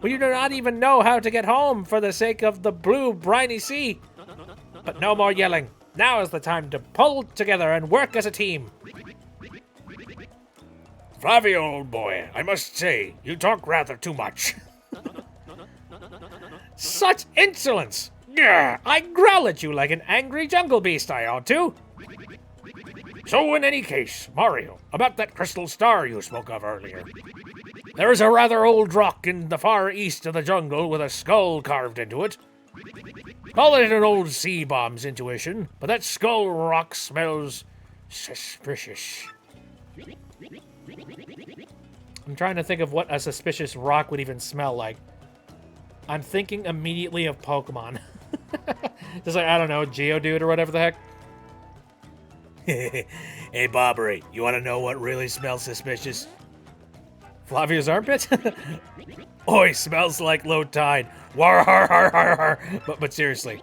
We do not even know how to get home for the sake of the blue, briny sea. But no more yelling. Now is the time to pull together and work as a team. Flavio, old boy, I must say, you talk rather too much. Such insolence! Grr, I growl at you like an angry jungle beast, I ought to. So in any case, Mario, about that crystal star you spoke of earlier. There is a rather old rock in the far east of the jungle with a skull carved into it. Call it an old sea bomb's intuition, but that skull rock smells suspicious. I'm trying to think of what a suspicious rock would even smell like. I'm thinking immediately of Pokemon. Just like, I don't know, Geodude or whatever the heck. Hey, Bobbery, you want to know what really smells suspicious? Flavio's armpit? Oi, smells like low tide. War, har, har, har, har. But seriously,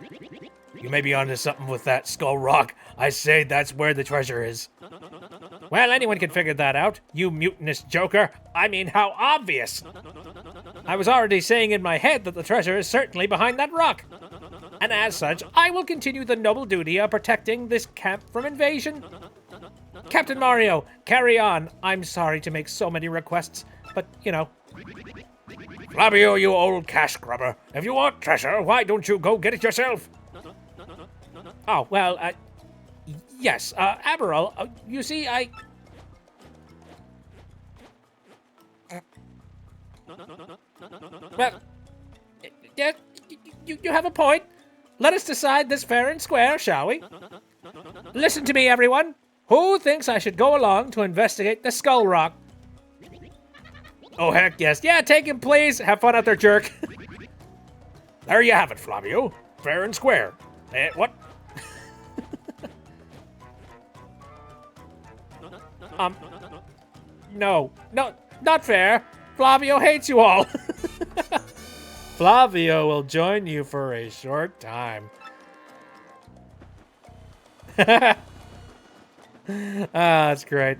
you may be onto something with that skull rock. I say that's where the treasure is. Well, anyone can figure that out, you mutinous joker. I mean, how obvious. I was already saying in my head that the treasure is certainly behind that rock. And as such, I will continue the noble duty of protecting this camp from invasion. Captain Mario, carry on. I'm sorry to make so many requests, but, you know. Flavio, you old cash grubber. If you want treasure, why don't you go get it yourself? Oh, well, yes, Admiral, you see, Well, yeah, you have a point. Let us decide this fair and square, shall we? Listen to me, everyone. Who thinks I should go along to investigate the Skull Rock? Oh, heck yes. Yeah, take him, please. Have fun out there, jerk. There you have it, Flavio. Fair and square. What? No, not fair. Flavio hates you all. Flavio will join you for a short time. That's great.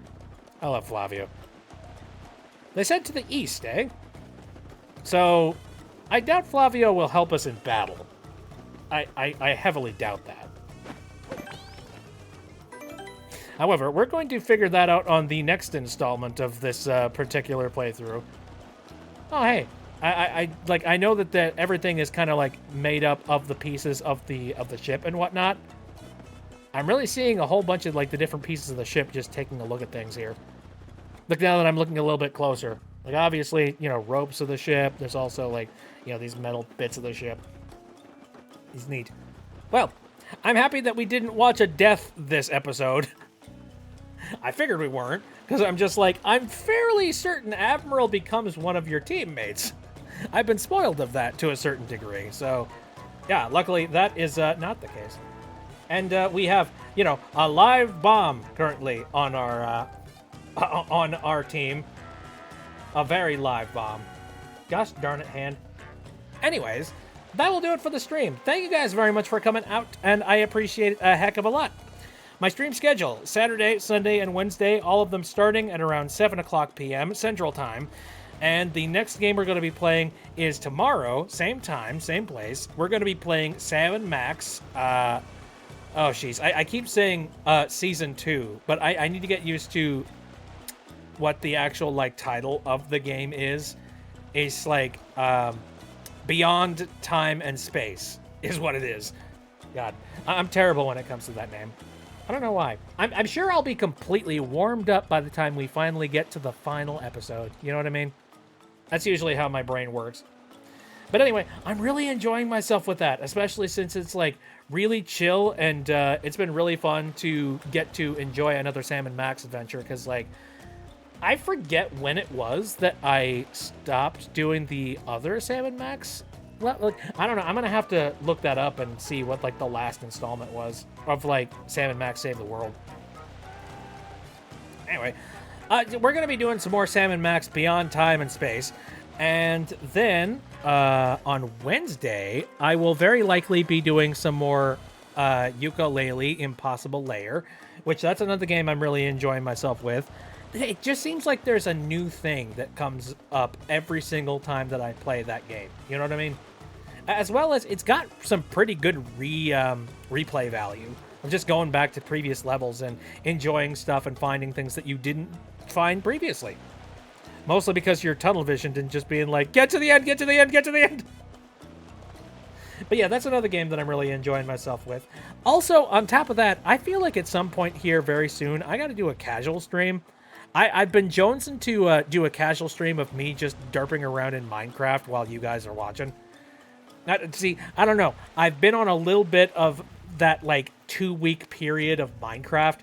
I love Flavio. They said to the east, eh? So, I doubt Flavio will help us in battle. I heavily doubt that. However, we're going to figure that out on the next installment of this particular playthrough. Oh, hey. I know that everything is kind of like made up of the pieces of the ship and whatnot. I'm really seeing a whole bunch of like the different pieces of the ship just taking a look at things here. Look, now that I'm looking a little bit closer. Like, obviously, you know, ropes of the ship. There's also, like, you know, these metal bits of the ship. It's neat. Well, I'm happy that we didn't watch a death this episode. I figured we weren't, because I'm just like, I'm fairly certain Admiral becomes one of your teammates. I've been spoiled of that to a certain degree, so yeah, luckily that is not the case. And we have, you know, a live bomb currently on our team. A very live bomb. Gosh darn it, hand. Anyways, that will do it for the stream. Thank you guys very much for coming out, and I appreciate it a heck of a lot. My stream schedule, Saturday, Sunday, and Wednesday, all of them starting at around 7 o'clock p.m. Central Time. And the next game we're going to be playing is tomorrow, same time, same place. We're going to be playing Sam & Max. Oh, jeez. I keep saying Season 2, but I need to get used to what the actual, like, title of the game is. It's, like, Beyond Time and Space is what it is. God, I'm terrible when it comes to that name. I don't know why. I'm sure I'll be completely warmed up by the time we finally get to the final episode. You know what I mean? That's usually how my brain works. But anyway, I'm really enjoying myself with that, especially since it's like really chill, and it's been really fun to get to enjoy another Sam & Max adventure, because like I forget when it was that I stopped doing the other Sam & Max. Like, I don't know. I'm gonna have to look that up and see what like the last installment was of like Sam & Max Save the World. Anyway, we're gonna be doing some more Sam & Max Beyond Time and Space, and then on Wednesday I will very likely be doing some more Yooka-Laylee Impossible Lair, which that's another game I'm really enjoying myself with. It just seems like there's a new thing that comes up every single time that I play that game. You know what I mean? as well as it's got some pretty good replay value. I'm just going back to previous levels and enjoying stuff and finding things that you didn't find previously. Mostly because your tunnel vision and just being like, get to the end, get to the end, get to the end. But yeah, that's another game that I'm really enjoying myself with. Also, on top of that, I feel like at some point here very soon, I got to do a casual stream. I've been jonesing to do a casual stream of me just derping around in Minecraft while you guys are watching. See, I don't know. I've been on a little bit of that, like, 2-week period of Minecraft.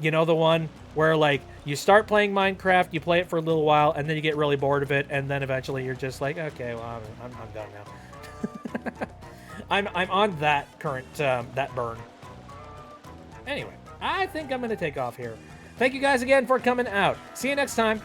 You know, the one where, like, you start playing Minecraft, you play it for a little while, and then you get really bored of it, and then eventually you're just like, okay, well, I'm done now. I'm on that current, that burn. Anyway, I think I'm going to take off here. Thank you guys again for coming out. See you next time.